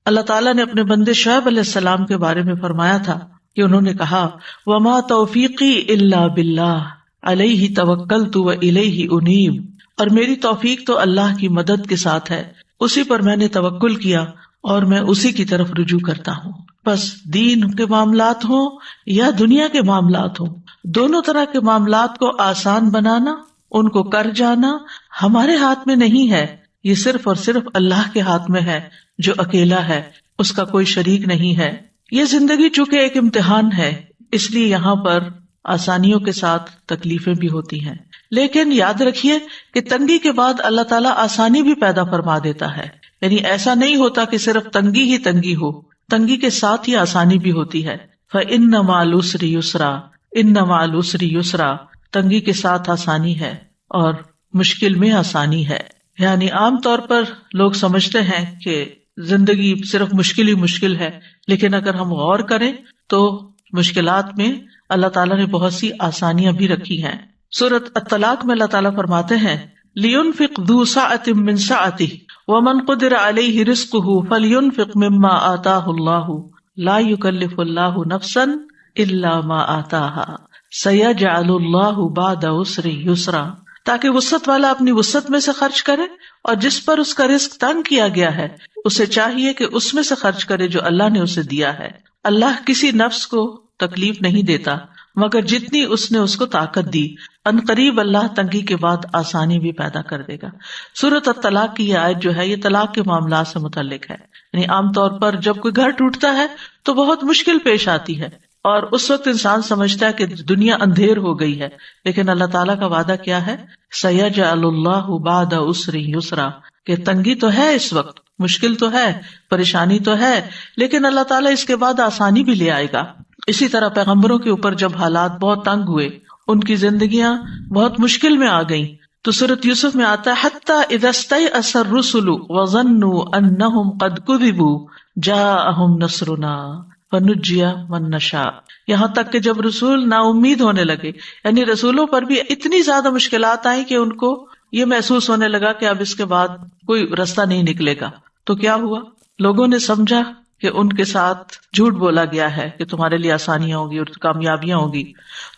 اللہ تعالیٰ نے اپنے بندے شعیب علیہ السلام کے بارے میں فرمایا تھا کہ انہوں نے کہا وما توفیقی الا باللہ علیہ توکلت والیہ انیب، اور میری توفیق تو اللہ کی مدد کے ساتھ ہے، اسی پر میں نے توکل کیا اور میں اسی کی طرف رجوع کرتا ہوں۔ بس دین کے معاملات ہوں یا دنیا کے معاملات ہوں، دونوں طرح کے معاملات کو آسان بنانا، ان کو کر جانا ہمارے ہاتھ میں نہیں ہے، یہ صرف اور صرف اللہ کے ہاتھ میں ہے جو اکیلا ہے، اس کا کوئی شریک نہیں ہے۔ یہ زندگی چونکہ ایک امتحان ہے، اس لیے یہاں پر آسانیوں کے ساتھ تکلیفیں بھی ہوتی ہیں، لیکن یاد رکھیے کہ تنگی کے بعد اللہ تعالیٰ آسانی بھی پیدا فرما دیتا ہے، یعنی ایسا نہیں ہوتا کہ صرف تنگی ہی تنگی ہو، تنگی کے ساتھ ہی آسانی بھی ہوتی ہے۔ فَإِنَّ مَعَ الْعُسْرِ يُسْرًا، إِنَّ مَعَ الْعُسْرِ يُسْرًا، تنگی کے ساتھ آسانی ہے اور مشکل میں آسانی ہے۔ یعنی عام طور پر لوگ سمجھتے ہیں کہ زندگی صرف مشکل ہی مشکل ہے، لیکن اگر ہم غور کریں تو مشکلات میں اللہ تعالیٰ نے بہت سی آسانیاں بھی رکھی ہیں۔ سورۃ الطلاق میں اللہ تعالیٰ فرماتے ہیں لِيُنْفِقْ ذُو سَعَةٍ مِّن سَعَتِهِ وَمَنْ قُدِرَ عَلَيْهِ رِزْقُهُ فَلْيُنْفِقْ مِمَّا آتَاهُ اللَّهُ لَا يُكَلِّفُ اللَّهُ نَفْسًا إِلَّا مَا آتَاهَا سَيَجْعَلُ اللَّهُ بَعْدَ عُسْرٍ يُسْرًا، تاکہ وسعت والا اپنی وسعت میں سے خرچ کرے، اور جس پر اس کا رزق تنگ کیا گیا ہے اسے چاہیے کہ اس میں سے خرچ کرے جو اللہ نے اسے دیا ہے۔ اللہ کسی نفس کو تکلیف نہیں دیتا مگر جتنی اس نے اس کو طاقت دی، ان قریب اللہ تنگی کے بعد آسانی بھی پیدا کر دے گا۔ سورۃ الطلاق کی یہ آیت جو ہے یہ طلاق کے معاملات سے متعلق ہے، یعنی عام طور پر جب کوئی گھر ٹوٹتا ہے تو بہت مشکل پیش آتی ہے، اور اس وقت انسان سمجھتا ہے کہ دنیا اندھیر ہو گئی ہے، لیکن اللہ تعالیٰ کا وعدہ کیا ہے؟ سَيَجْعَلُ اللَّهُ بَعْدَ عُسْرٍ يُسْرًا، کہ تنگی تو ہے، اس وقت مشکل تو ہے، پریشانی تو ہے، لیکن اللہ تعالیٰ اس کے بعد آسانی بھی لے آئے گا۔ اسی طرح پیغمبروں کے اوپر جب حالات بہت تنگ ہوئے، ان کی زندگیاں بہت مشکل میں آ گئیں، تو سورۃ یوسف میں آتا ہے حَتَّى إِذَا اسْتَيْأَسَ الرُّسُلُ وَظَنُّوا أَنَّهُمْ قَدْ كُذِبُوا جَاءَهُمْ نَصْرُنَا فَنُجِّيَ مَن نَّشَاءُ، یہاں تک کہ جب رسول نا امید ہونے لگے، یعنی رسولوں پر بھی اتنی زیادہ مشکلات آئیں کہ ان کو یہ محسوس ہونے لگا کہ اب اس کے بعد کوئی راستہ نہیں نکلے گا، تو کیا ہوا؟ لوگوں نے سمجھا کہ ان کے ساتھ جھوٹ بولا گیا ہے کہ تمہارے لیے آسانیاں ہوگی اور کامیابیاں ہوگی،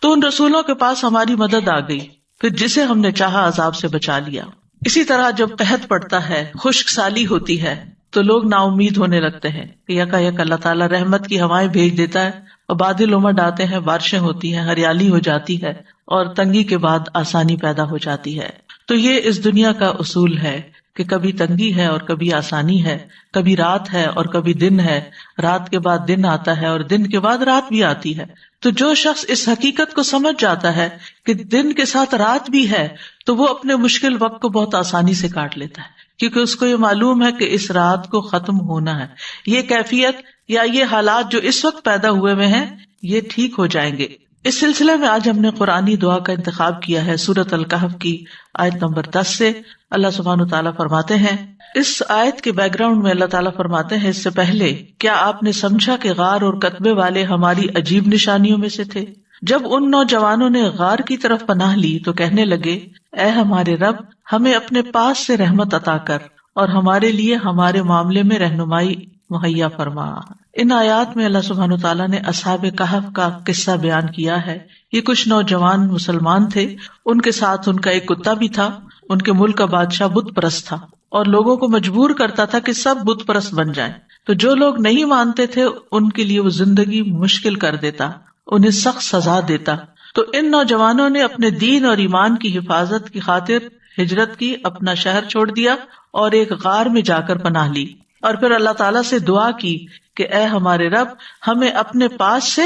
تو ان رسولوں کے پاس ہماری مدد آ گئی، پھر جسے ہم نے چاہا عذاب سے بچا لیا۔ اسی طرح جب قحط پڑتا ہے، خشک سالی ہوتی ہے، تو لوگ نا امید ہونے لگتے ہیں کہ یکا یک اللہ تعالیٰ رحمت کی ہوائیں بھیج دیتا ہے اور بادل امڈ آتے ہیں، بارشیں ہوتی ہیں، ہریالی ہو جاتی ہے، اور تنگی کے بعد آسانی پیدا ہو جاتی ہے۔ تو یہ اس دنیا کا اصول ہے کہ کبھی تنگی ہے اور کبھی آسانی ہے، کبھی رات ہے اور کبھی دن ہے، رات کے بعد دن آتا ہے اور دن کے بعد رات بھی آتی ہے۔ تو جو شخص اس حقیقت کو سمجھ جاتا ہے کہ دن کے ساتھ رات بھی ہے، تو وہ اپنے مشکل وقت کو بہت آسانی سے کاٹ لیتا ہے، کیونکہ اس کو یہ معلوم ہے کہ اس رات کو ختم ہونا ہے، یہ کیفیت یا یہ حالات جو اس وقت پیدا ہوئے ہوئے ہیں یہ ٹھیک ہو جائیں گے۔ اس سلسلے میں آج ہم نے قرآنی دعا کا انتخاب کیا ہے سورۃ الکہف کی آیت نمبر 10 سے۔ اللہ سبحانہ وتعالیٰ فرماتے ہیں، اس آیت کے بیک گراؤنڈ میں اللہ تعالیٰ فرماتے ہیں اس سے پہلے کیا آپ نے سمجھا کہ غار اور کتبے والے ہماری عجیب نشانیوں میں سے تھے؟ جب ان نوجوانوں نے غار کی طرف پناہ لی تو کہنے لگے، اے ہمارے رب، ہمیں اپنے پاس سے رحمت عطا کر اور ہمارے لیے ہمارے معاملے میں رہنمائی مہیا فرما۔ ان آیات میں اللہ سبحانہ وتعالیٰ نے اصحاب کہف کا قصہ بیان کیا ہے۔ یہ کچھ نوجوان مسلمان تھے، ان کے ساتھ ان کا ایک کتا بھی تھا۔ ان کے ملک کا بادشاہ بت پرست تھا اور لوگوں کو مجبور کرتا تھا کہ سب بت پرست بن جائیں، تو جو لوگ نہیں مانتے تھے ان کے لیے وہ زندگی مشکل کر دیتا، انہیں سخت سزا دیتا۔ تو ان نوجوانوں نے اپنے دین اور ایمان کی حفاظت کی خاطر ہجرت کی، اپنا شہر چھوڑ دیا اور ایک غار میں جا کر پناہ لی، اور پھر اللہ تعالیٰ سے دعا کی کہ اے ہمارے رب، ہمیں اپنے پاس سے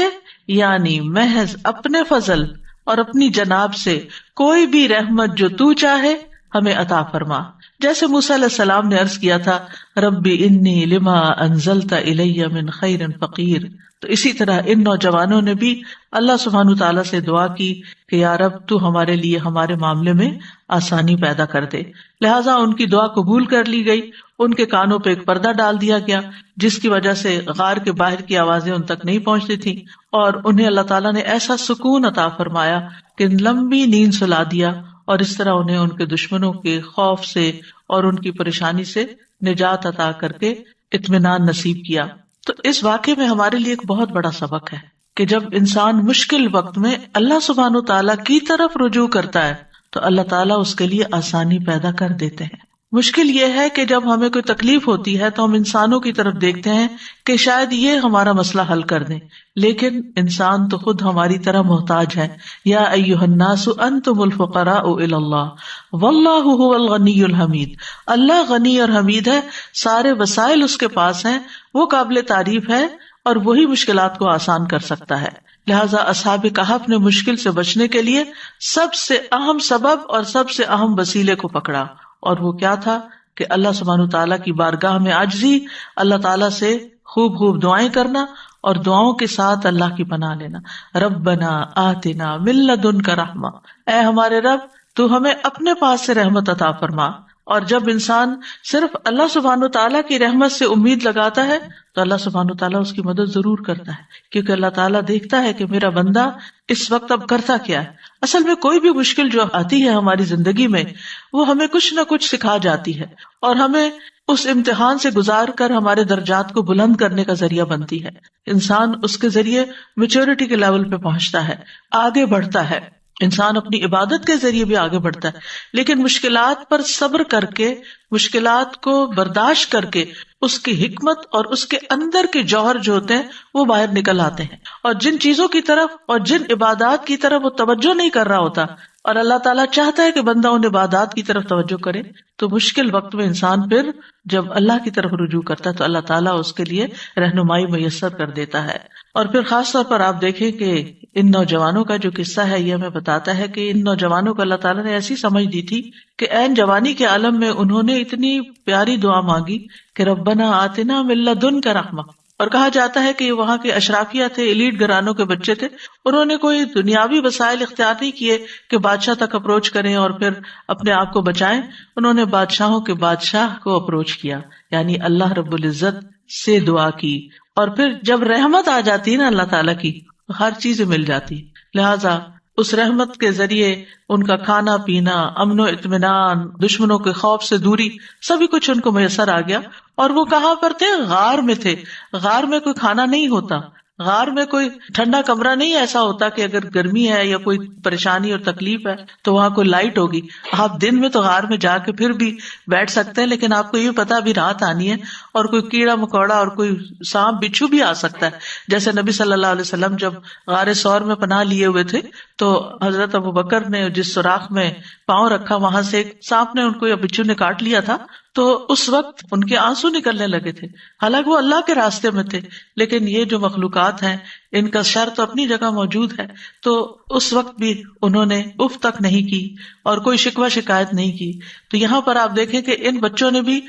یعنی محض اپنے فضل اور اپنی جناب سے کوئی بھی رحمت جو تو چاہے ہمیں عطا فرما۔ جیسے موسیٰ علیہ السلام نے عرض کیا تھا، ربی انی لما انزلت الی من خیر فقیر، تو اسی طرح ان نوجوانوں نے بھی اللہ سبحانہ تعالیٰ سے دعا کی کہ یا رب تو ہمارے لیے ہمارے معاملے میں آسانی پیدا کر دے۔ لہٰذا ان کی دعا قبول کر لی گئی، ان کے کانوں پہ ایک پردہ ڈال دیا گیا جس کی وجہ سے غار کے باہر کی آوازیں ان تک نہیں پہنچتی تھی، اور انہیں اللہ تعالیٰ نے ایسا سکون عطا فرمایا کہ لمبی نیند سلا دیا، اور اس طرح انہیں ان کے دشمنوں کے خوف سے اور ان کی پریشانی سے نجات عطا کر کے اطمینان نصیب کیا. تو اس واقعے میں ہمارے لیے ایک بہت بڑا سبق ہے کہ جب انسان مشکل وقت میں اللہ سبحانہ و تعالیٰ کی طرف رجوع کرتا ہے تو اللہ تعالیٰ اس کے لیے آسانی پیدا کر دیتے ہیں. مشکل یہ ہے کہ جب ہمیں کوئی تکلیف ہوتی ہے تو ہم انسانوں کی طرف دیکھتے ہیں کہ شاید یہ ہمارا مسئلہ حل کر دیں، لیکن انسان تو خود ہماری طرح محتاج ہے. یا ایھا الناس انتم الفقراء الی اللہ واللہ ھو الغنی الحمید. اللہ غنی اور حمید ہے، سارے وسائل اس کے پاس ہیں، وہ قابل تعریف ہے اور وہی مشکلات کو آسان کر سکتا ہے. لہٰذا اصحاب کہف نے مشکل سے بچنے کے لیے سب سے اہم سبب اور سب سے اہم وسیلے کو پکڑا، اور وہ کیا تھا کہ اللہ سبحانہ تعالیٰ کی بارگاہ میں عاجزی، اللہ تعالیٰ سے خوب خوب دعائیں کرنا اور دعاؤں کے ساتھ اللہ کی پناہ لینا. ربنا آتنا من لدنک رحمہ، اے ہمارے رب تو ہمیں اپنے پاس سے رحمت عطا فرما. اور جب انسان صرف اللہ سبحانہ تعالیٰ کی رحمت سے امید لگاتا ہے تو اللہ سبحانہ تعالیٰ اس کی مدد ضرور کرتا ہے، کیونکہ اللہ تعالیٰ دیکھتا ہے کہ میرا بندہ اس وقت اب کرتا کیا ہے. اصل میں کوئی بھی مشکل جو آتی ہے ہماری زندگی میں وہ ہمیں کچھ نہ کچھ سکھا جاتی ہے اور ہمیں اس امتحان سے گزار کر ہمارے درجات کو بلند کرنے کا ذریعہ بنتی ہے. انسان اس کے ذریعے میچورٹی کے لیول پہ پہنچتا ہے، آگے بڑھتا ہے. انسان اپنی عبادت کے ذریعے بھی آگے بڑھتا ہے، لیکن مشکلات پر صبر کر کے، مشکلات کو برداشت کر کے اس کی حکمت اور اس کے اندر کے جوہر جو ہوتے ہیں وہ باہر نکل آتے ہیں. اور جن چیزوں کی طرف اور جن عبادات کی طرف وہ توجہ نہیں کر رہا ہوتا اور اللہ تعالیٰ چاہتا ہے کہ بندہ ان عبادات کی طرف توجہ کرے، تو مشکل وقت میں انسان پھر جب اللہ کی طرف رجوع کرتا ہے تو اللہ تعالیٰ اس کے لیے رہنمائی میسر کر دیتا ہے. اور پھر خاص طور پر آپ دیکھیں کہ ان نوجوانوں کا جو قصہ ہے یہ ہمیں بتاتا ہے کہ ان نوجوانوں کو اللہ تعالیٰ نے ایسی سمجھ دی تھی کہ عین جوانی کے عالم میں انہوں نے اتنی پیاری دعا مانگی کہ ربنا آتنا من لدنک رحمہ. اور کہا جاتا ہے کہ یہ وہاں کے اشرافیہ تھے، ایلیٹ گھرانوں کے بچے تھے، انہوں نے کوئی دنیاوی وسائل اختیار نہیں کیے کہ بادشاہ تک اپروچ کریں اور پھر اپنے آپ کو بچائیں. انہوں نے بادشاہوں کے بادشاہ کو اپروچ کیا، یعنی اللہ رب العزت سے دعا کی. اور پھر جب رحمت آ جاتی ہے نا اللہ تعالیٰ کی، ہر چیز مل جاتی. لہٰذا اس رحمت کے ذریعے ان کا کھانا پینا، امن و اطمینان، دشمنوں کے خوف سے دوری، سبھی کچھ ان کو میسر آ گیا. اور وہ کہاں پر تھے؟ غار میں تھے. غار میں کوئی کھانا نہیں ہوتا، غار میں کوئی ٹھنڈا کمرہ نہیں ایسا ہوتا کہ اگر گرمی ہے یا کوئی پریشانی اور تکلیف ہے تو وہاں کوئی لائٹ ہوگی. آپ دن میں تو غار میں جا کے پھر بھی بیٹھ سکتے ہیں، لیکن آپ کو یہ پتا ابھی رات آنی ہے اور کوئی کیڑا مکوڑا اور کوئی سانپ بچھو بھی آ سکتا ہے. جیسے نبی صلی اللہ علیہ وسلم جب غار ثور میں پناہ لیے ہوئے تھے تو حضرت ابوبکر نے جس سوراخ میں پاؤں رکھا وہاں سے ایک سانپ نے ان کو یا بچھو نے کاٹ لیا تھا، تو اس وقت ان کے آنسو نکلنے لگے تھے. حالانکہ وہ اللہ کے راستے میں تھے، لیکن یہ جو مخلوقات ہیں ان کا شر تو اپنی جگہ موجود ہے. تو اس وقت بھی انہوں نے اف تک نہیں کی اور کوئی شکوہ شکایت نہیں کی. تو یہاں پر آپ دیکھیں کہ ان بچوں نے بھی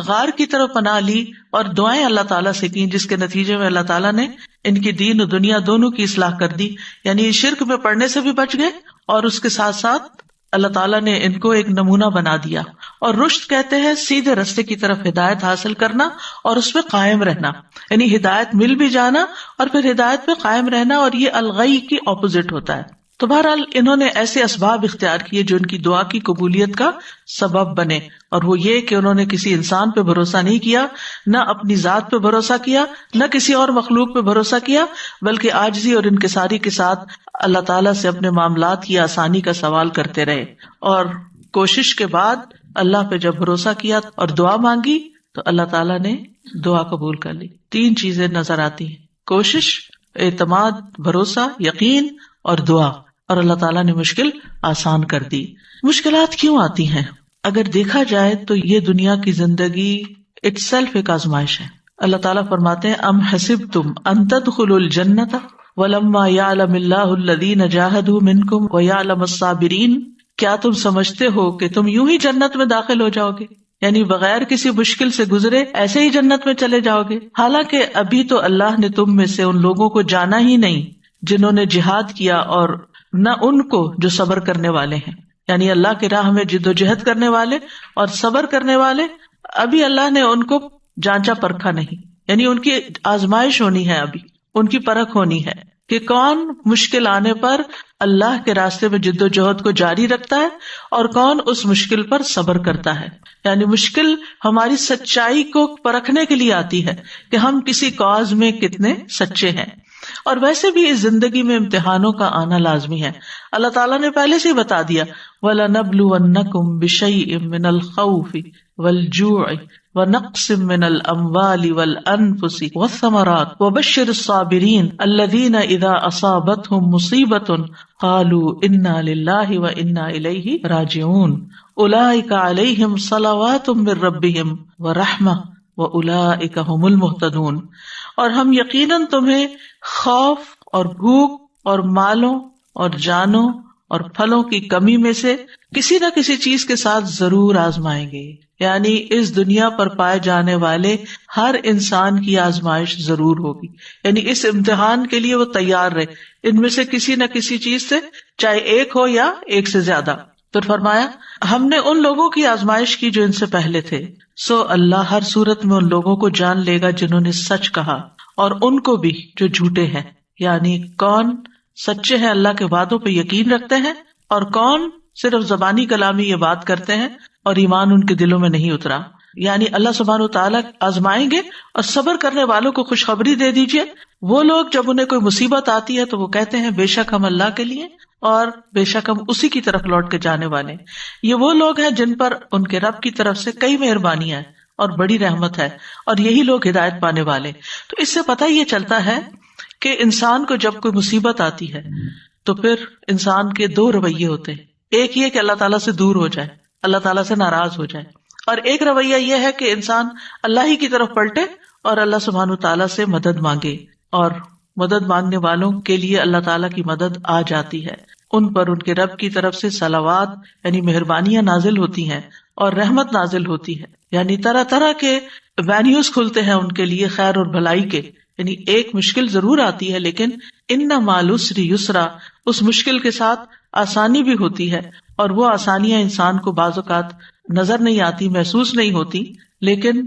غار کی طرف پناہ لی اور دعائیں اللہ تعالیٰ سے کی، جس کے نتیجے میں اللہ تعالیٰ نے ان کی دین و دنیا دونوں کی اصلاح کر دی. یعنی شرک میں پڑنے سے بھی بچ گئے اور اس کے ساتھ ساتھ اللہ تعالیٰ نے ان کو ایک نمونہ بنا دیا. اور رشد کہتے ہیں سیدھے رستے کی طرف ہدایت حاصل کرنا اور اس پہ قائم رہنا، یعنی ہدایت مل بھی جانا اور پھر ہدایت پہ قائم رہنا، اور یہ الغی کی اپوزٹ ہوتا ہے. تو بہرحال انہوں نے ایسے اسباب اختیار کیے جو ان کی دعا کی قبولیت کا سبب بنے، اور وہ یہ کہ انہوں نے کسی انسان پہ بھروسہ نہیں کیا، نہ اپنی ذات پہ بھروسہ کیا، نہ کسی اور مخلوق پہ بھروسہ کیا، بلکہ عاجزی اور انکساری کے ساتھ اللہ تعالیٰ سے اپنے معاملات کی آسانی کا سوال کرتے رہے. اور کوشش کے بعد اللہ پہ جب بھروسہ کیا اور دعا مانگی تو اللہ تعالیٰ نے دعا قبول کر لی. 3 چیزیں نظر آتی ہیں: کوشش، اعتماد، بھروسہ، یقین اور دعا. اور اللہ تعالیٰ نے مشکل آسان کر دی. مشکلات کیوں آتی ہیں؟ اگر دیکھا جائے تو یہ دنیا کی زندگی اٹ سیلف ایک آزمائش ہے. اللہ تعالیٰ فرماتے ہیں ام حسبتم ان تدخلوا الجنۃ ولما یعلم اللہ الذین جاہدوا منکم ویعلم الصابرین. کیا تم سمجھتے ہو کہ تم یوں ہی جنت میں داخل ہو جاؤ گے، یعنی بغیر کسی مشکل سے گزرے ایسے ہی جنت میں چلے جاؤ گے؟ حالانکہ ابھی تو اللہ نے تم میں سے ان لوگوں کو جانا ہی نہیں جنہوں نے جہاد کیا، اور نہ ان کو جو صبر کرنے والے ہیں. یعنی اللہ کی راہ میں جد و جہد کرنے والے اور صبر کرنے والے ابھی اللہ نے ان کو جانچا پرکھا نہیں، یعنی ان کی آزمائش ہونی ہے، ابھی ان کی پرکھ ہونی ہے. کہ کون مشکل آنے پر اللہ کے راستے میں جد و جہد کو جاری رکھتا ہے اور کون اس مشکل پر صبر کرتا ہے. یعنی مشکل ہماری سچائی کو پرکھنے کے لیے آتی ہے کہ ہم کسی کاز میں کتنے سچے ہیں. اور ویسے بھی اس زندگی میں امتحانوں کا آنا لازمی ہے. اللہ تعالیٰ نے پہلے سے ہی بتا دیا وَلَنَبْلُوَنَّكُمْ بِشَيْءٍ مِّنَ الْخَوْفِ وَالْجُوعِ وَنَقْصٍ مِّنَ الْأَمْوَالِ وَالْأَنفُسِ وَالثَّمَرَاتِ وَبَشِّرِ الصَّابِرِينَ الَّذِينَ إِذَا أَصَابَتْهُمْ مُصِيبَةٌ قَالُوا إِنَّا لِلَّهِ وَإِنَّا إِلَيْهِ رَاجِعُونَ أُولَٰئِكَ عَلَيْهِمْ صَلَوَاتٌ مِّن رَّبِّهِمْ وَرَحْمَةٌ وَأُولَٰئِكَ هُمُ الْمُهْتَدُونَ. اور ہم یقیناً تمہیں خوف اور بھوک اور مالوں اور جانوں اور پھلوں کی کمی میں سے کسی نہ کسی چیز کے ساتھ ضرور آزمائیں گے. یعنی اس دنیا پر پائے جانے والے ہر انسان کی آزمائش ضرور ہوگی. یعنی اس امتحان کے لیے وہ تیار رہے، ان میں سے کسی نہ کسی چیز سے، چاہے ایک ہو یا ایک سے زیادہ. پھر فرمایا ہم نے ان لوگوں کی آزمائش کی جو ان سے پہلے تھے، سو اللہ ہر صورت میں ان لوگوں کو جان لے گا جنہوں نے سچ کہا اور ان کو بھی جو جھوٹے ہیں. یعنی کون سچے ہیں، اللہ کے وعدوں پہ یقین رکھتے ہیں، اور کون صرف زبانی کلامی یہ بات کرتے ہیں اور ایمان ان کے دلوں میں نہیں اترا. یعنی اللہ سبحانہ و تعالیٰ آزمائیں گے، اور صبر کرنے والوں کو خوشخبری دے دیجئے. وہ لوگ جب انہیں کوئی مصیبت آتی ہے تو وہ کہتے ہیں بے شک ہم اللہ کے لیے اور بے شک ہم اسی کی طرف لوٹ کے جانے والے. یہ وہ لوگ ہیں جن پر ان کے رب کی طرف سے کئی مہربانیاں ہیں اور بڑی رحمت ہے، اور یہی لوگ ہدایت پانے والے. تو اس سے پتہ یہ چلتا ہے کہ انسان کو جب کوئی مصیبت آتی ہے تو پھر انسان کے دو رویے ہوتے ہیں. ایک یہ کہ اللہ تعالیٰ سے دور ہو جائے، اللہ تعالیٰ سے ناراض ہو جائے، اور ایک رویہ یہ ہے کہ انسان اللہ ہی کی طرف پلٹے اور اللہ سبحانہ تعالیٰ سے مدد مانگے. اور مدد مانگنے والوں کے لیے اللہ تعالیٰ کی مدد آ جاتی ہے، ان پر ان کے رب کی طرف سے صلوات یعنی مہربانیاں نازل ہوتی ہیں اور رحمت نازل ہوتی ہے. یعنی طرح طرح کے وینیوز کھلتے ہیں ان کے لیے خیر اور بھلائی کے. یعنی ایک مشکل ضرور آتی ہے لیکن ان مع العسر یسرا، اس مشکل کے ساتھ آسانی بھی ہوتی ہے. اور وہ آسانیاں انسان کو بعض اوقات نظر نہیں آتی، محسوس نہیں ہوتی، لیکن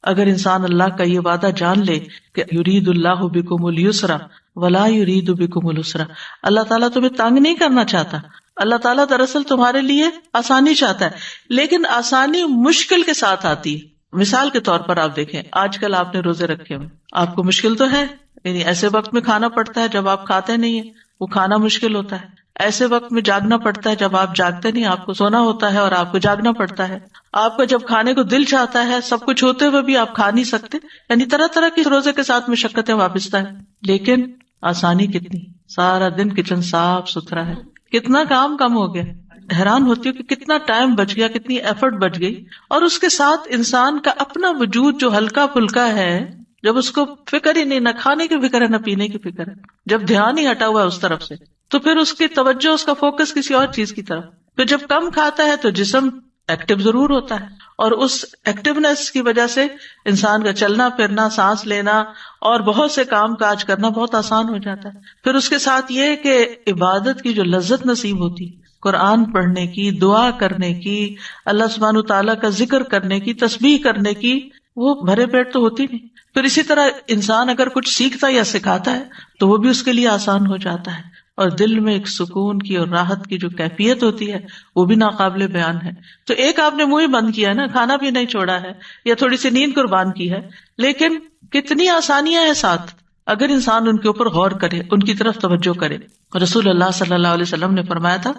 اگر انسان اللہ کا یہ وعدہ جان لے کہ یرید اللہ بکم اليسر ولا یرید بکم العسر، اللہ تعالیٰ تمہیں تنگ نہیں کرنا چاہتا، اللہ تعالیٰ دراصل تمہارے لیے آسانی چاہتا ہے، لیکن آسانی مشکل کے ساتھ آتی ہے. مثال کے طور پر آپ دیکھیں، آج کل آپ نے روزے رکھے ہوئے، آپ کو مشکل تو ہے، یعنی ایسے وقت میں کھانا پڑتا ہے جب آپ کھاتے نہیں ہیں، وہ کھانا مشکل ہوتا ہے. ایسے وقت میں جاگنا پڑتا ہے جب آپ جاگتے نہیں، آپ کو سونا ہوتا ہے اور آپ کو جاگنا پڑتا ہے. آپ کا جب کھانے کو دل چاہتا ہے، سب کچھ ہوتے ہوئے بھی آپ کھا نہیں سکتے. یعنی طرح طرح کی روزے کے ساتھ مشقتیں وابستہ ہیں. لیکن آسانی کتنی، سارا دن کچن صاف ستھرا ہے، کتنا کام کم ہو گیا. حیران ہوتی ہوں کہ کتنا ٹائم بچ گیا، کتنی ایفرٹ بچ گئی. اور اس کے ساتھ انسان کا اپنا وجود جو ہلکا پھلکا ہے، جب اس کو فکر ہی نہیں، نہ کھانے کی فکر ہے نہ پینے کی فکر ہے، جب دھیان ہی ہٹا ہوا ہے اس طرف سے، تو پھر اس کی توجہ، اس کا فوکس کسی اور چیز کی طرف. پھر جب کم کھاتا ہے تو جسم ایکٹیو ضرور ہوتا ہے، اور اس ایکٹیونیس کی وجہ سے انسان کا چلنا پھرنا، سانس لینا اور بہت سے کام کاج کرنا بہت آسان ہو جاتا ہے. پھر اس کے ساتھ یہ کہ عبادت کی جو لذت نصیب ہوتی، قرآن پڑھنے کی، دعا کرنے کی، اللہ سبحانہ تعالیٰ کا ذکر کرنے کی، تسبیح کرنے کی، وہ بھرے پیٹ تو ہوتی نہیں. پھر اسی طرح انسان اگر کچھ سیکھتا یا سکھاتا ہے تو وہ بھی اس کے لیے آسان ہو جاتا ہے. اور دل میں ایک سکون کی اور راحت کی جو کیفیت ہوتی ہے وہ بھی ناقابل بیان ہے. تو ایک آپ نے منہ ہی بند کیا ہے نا، کھانا بھی نہیں چھوڑا ہے یا تھوڑی سی نیند قربان کی ہے، لیکن کتنی آسانیاں ہیں ساتھ اگر انسان ان کے اوپر غور کرے، ان کی طرف توجہ کرے. رسول اللہ صلی اللہ علیہ وسلم نے فرمایا تھا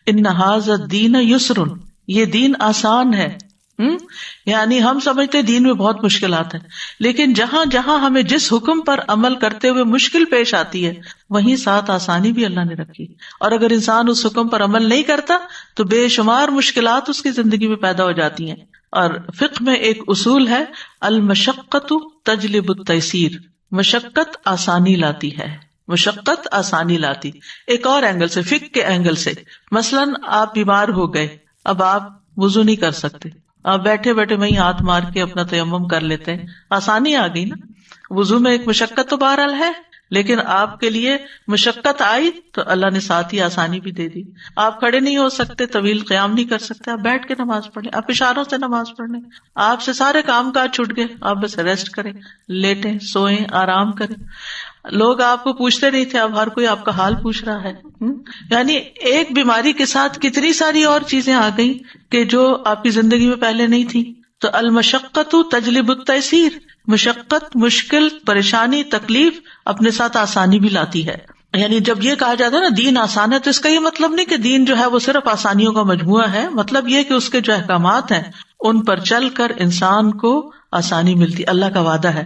ان ھذا الدین یسر، یہ دین آسان ہے. یعنی ہم سمجھتے دین میں بہت مشکلات ہیں، لیکن جہاں جہاں ہمیں جس حکم پر عمل کرتے ہوئے مشکل پیش آتی ہے وہیں ساتھ آسانی بھی اللہ نے رکھی. اور اگر انسان اس حکم پر عمل نہیں کرتا تو بے شمار مشکلات اس کی زندگی میں پیدا ہو جاتی ہیں. اور فقہ میں ایک اصول ہے المشقۃ تجلب التیسیر، مشقت آسانی لاتی ہے، مشقت آسانی لاتی. ایک اور اینگل سے، فقہ کے اینگل سے، مثلاً آپ بیمار ہو گئے، اب آپ وضو نہیں کر سکتے، آپ بیٹھے بیٹھے وہیں ہاتھ مار کے اپنا تیمم کر لیتے ہیں، آسانی آ گئی نا. وضو میں ایک مشقت تو بہرحال ہے، لیکن آپ کے لیے مشقت آئی تو اللہ نے ساتھ ہی آسانی بھی دے دی. آپ کھڑے نہیں ہو سکتے، طویل قیام نہیں کر سکتے، آپ بیٹھ کے نماز پڑھ لیں، آپ اشاروں سے نماز پڑھ لیں. آپ سے سارے کام کاج چھوٹ گئے، آپ بس ریسٹ کریں، لیٹیں، سوئیں، آرام کریں. لوگ آپ کو پوچھتے نہیں تھے، اب ہر کوئی آپ کا حال پوچھ رہا ہے. یعنی ایک بیماری کے ساتھ کتنی ساری اور چیزیں آ گئیں کہ جو آپ کی زندگی میں پہلے نہیں تھی. تو المشقت تجلب التیسیر، مشقت، مشکل، پریشانی، تکلیف اپنے ساتھ آسانی بھی لاتی ہے. یعنی جب یہ کہا جاتا ہے نا دین آسان ہے، تو اس کا یہ مطلب نہیں کہ دین جو ہے وہ صرف آسانیوں کا مجموعہ ہے. مطلب یہ کہ اس کے جو احکامات ہیں ان پر چل کر انسان کو آسانی ملتی. اللہ کا وعدہ ہے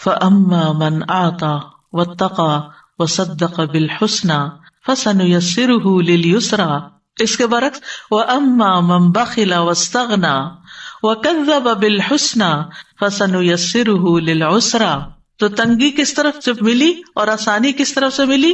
فَأَمَّا مَنْ أَعْطَى وَاتَّقَى وَصَدَّقَ بِالْحُسْنَى فَسَنُيَسِّرُهُ لِلْيُسْرَى. اس کے برعکس وَأَمَّا مَنْ بَخِلَ وَاسْتَغْنَى وَكَذَّبَ بِالْحُسْنَى فَسَنُيَسِّرُهُ لِلْعُسْرَى. تو تنگی کس طرف سے ملی اور آسانی کس طرف سے ملی؟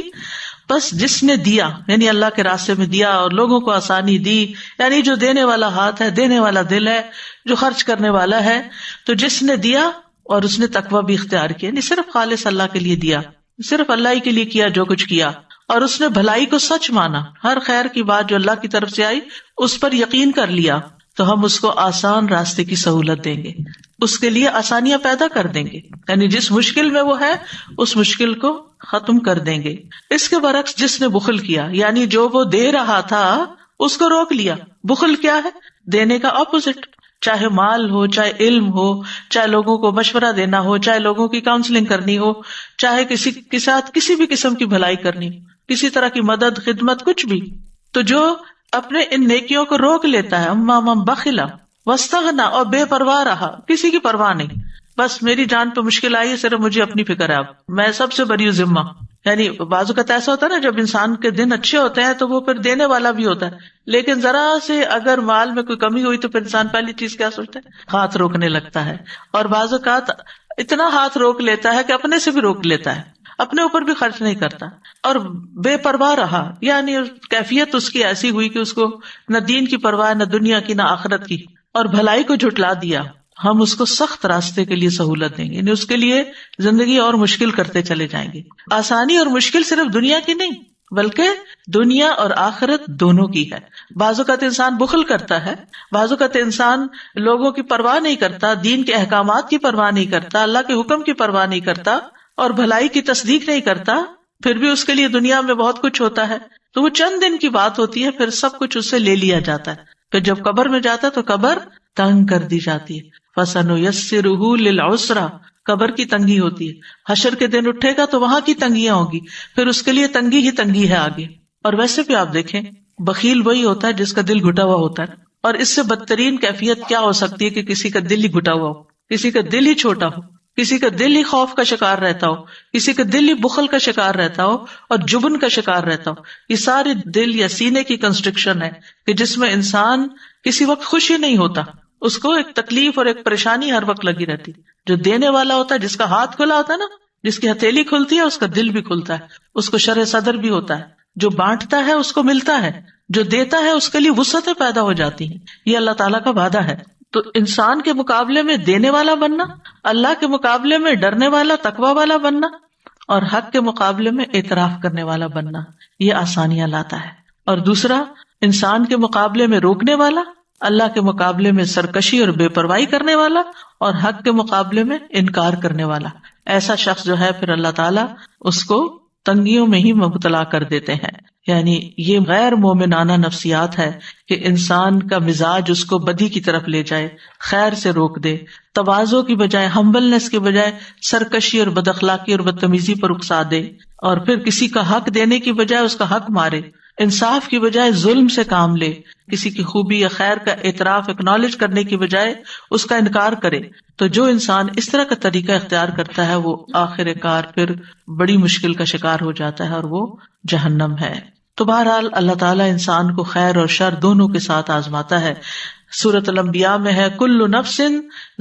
بس جس نے دیا، یعنی اللہ کے راستے میں دیا اور لوگوں کو آسانی دی، یعنی جو دینے والا ہاتھ ہے، دینے والا دل ہے، جو خرچ کرنے والا ہے. تو جس نے دیا اور اس نے تقویٰ بھی اختیار کیا، یعنی صرف خالص اللہ کے لیے دیا، صرف اللہ ہی کے لیے کیا جو کچھ کیا، اور اس نے بھلائی کو سچ مانا، ہر خیر کی بات جو اللہ کی طرف سے آئی اس پر یقین کر لیا، تو ہم اس کو آسان راستے کی سہولت دیں گے، اس کے لیے آسانیاں پیدا کر دیں گے. یعنی جس مشکل میں وہ ہے اس مشکل کو ختم کر دیں گے. اس کے برعکس جس نے بخل کیا، یعنی جو وہ دے رہا تھا اس کو روک لیا. بخل کیا ہے؟ دینے کا اپوزٹ. چاہے مال ہو، چاہے علم ہو، چاہے لوگوں کو مشورہ دینا ہو، چاہے لوگوں کی کاؤنسلنگ کرنی ہو، چاہے کسی کے ساتھ کسی بھی قسم کی بھلائی کرنی ہو، کسی طرح کی مدد، خدمت، کچھ بھی. تو جو اپنے ان نیکیوں کو روک لیتا ہے، اما من بخلا واستغنى، اور بے پرواہ رہا، کسی کی پرواہ نہیں، بس میری جان پہ مشکل آئی ہے، صرف مجھے اپنی فکر ہے، اب میں سب سے بری ذمہ. یعنی بعض اوقات ایسا ہوتا ہے نا جب انسان کے دن اچھے ہوتے ہیں تو وہ پھر دینے والا بھی ہوتا ہے، لیکن ذرا سے اگر مال میں کوئی کمی ہوئی تو پھر انسان پہلی چیز کیا سوچتا ہے؟ ہاتھ روکنے لگتا ہے. اور بعض اوقات اتنا ہاتھ روک لیتا ہے کہ اپنے سے بھی روک لیتا ہے، اپنے اوپر بھی خرچ نہیں کرتا، اور بے پرواہ رہا. یعنی کیفیت اس کی ایسی ہوئی کہ اس کو نہ دین کی پرواہ، نہ دنیا کی، نہ آخرت کی، اور بھلائی کو جھٹلا دیا. ہم اس کو سخت راستے کے لیے سہولت دیں گے، یعنی اس کے لیے زندگی اور مشکل کرتے چلے جائیں گے. آسانی اور مشکل صرف دنیا کی نہیں بلکہ دنیا اور آخرت دونوں کی ہے. بعض اوقات انسان بخل کرتا ہے، بعض اوقات انسان لوگوں کی پرواہ نہیں کرتا، دین کے احکامات کی پرواہ نہیں کرتا، اللہ کے حکم کی پرواہ نہیں کرتا، اور بھلائی کی تصدیق نہیں کرتا، پھر بھی اس کے لیے دنیا میں بہت کچھ ہوتا ہے. تو وہ چند دن کی بات ہوتی ہے، پھر سب کچھ اس سے لے لیا جاتا ہے. پھر جب قبر میں جاتا ہے تو قبر تنگ کر دی جاتی ہے. فَسَنُيَسِّرُهُ لِلْعُسْرَى، قبر کی تنگی ہوتی ہے. حشر کے دن اٹھے گا تو وہاں کی تنگیاں ہوں گی، پھر اس کے لیے تنگی ہی تنگی ہے آگے. اور ویسے بھی آپ دیکھیں بخیل وہی ہوتا ہے جس کا دل گھٹا ہوا ہوتا ہے، اور اس سے بدترین کیفیت کیا ہو سکتی ہے کہ کسی کا دل ہی گھٹا ہوا ہو، کسی کا دل ہی چھوٹا ہو، کسی کا دل ہی خوف کا شکار رہتا ہو، کسی کا دل ہی بخل کا شکار رہتا ہو اور جبن کا شکار رہتا ہو. یہ سارے دل یا سینے کی کنسٹرکشن ہے کہ جس میں انسان کسی وقت خوش ہی نہیں ہوتا، اس کو ایک تکلیف اور ایک پریشانی ہر وقت لگی رہتی. جو دینے والا ہوتا ہے، جس کا ہاتھ کھلا ہوتا ہے نا، جس کی ہتھیلی کھلتی ہے، اس کا دل بھی کھلتا ہے، اس کو شرح صدر بھی ہوتا ہے. جو بانٹتا ہے اس کو ملتا ہے، جو دیتا ہے اس کے لیے وسعتیں پیدا ہو جاتی ہیں. یہ اللہ تعالیٰ کا وعدہ ہے. تو انسان کے مقابلے میں دینے والا بننا، اللہ کے مقابلے میں ڈرنے والا، تقوی والا بننا، اور حق کے مقابلے میں اعتراف کرنے والا بننا، یہ آسانیاں لاتا ہے. اور دوسرا، انسان کے مقابلے میں روکنے والا، اللہ کے مقابلے میں سرکشی اور بے پرواہی کرنے والا، اور حق کے مقابلے میں انکار کرنے والا. ایسا شخص جو ہے پھر اللہ تعالیٰ اس کو تنگیوں میں ہی مبتلا کر دیتے ہیں. یعنی یہ غیر مومنانہ نفسیات ہے کہ انسان کا مزاج اس کو بدی کی طرف لے جائے، خیر سے روک دے، تواضع کی بجائے، ہمبلنس کے بجائے سرکشی اور بد اخلاقی اور بدتمیزی پر اکسا دے، اور پھر کسی کا حق دینے کی بجائے اس کا حق مارے، انصاف کی بجائے ظلم سے کام لے، کسی کی خوبی یا خیر کا اعتراف اکنالج کرنے کی بجائے اس کا انکار کرے. تو جو انسان اس طرح کا طریقہ اختیار کرتا ہے وہ آخر کار پھر بڑی مشکل کا شکار ہو جاتا ہے، اور وہ جہنم ہے. تو بہرحال اللہ تعالیٰ انسان کو خیر اور شر دونوں کے ساتھ آزماتا ہے. سورۃ الانبیاء میں ہے کل نفس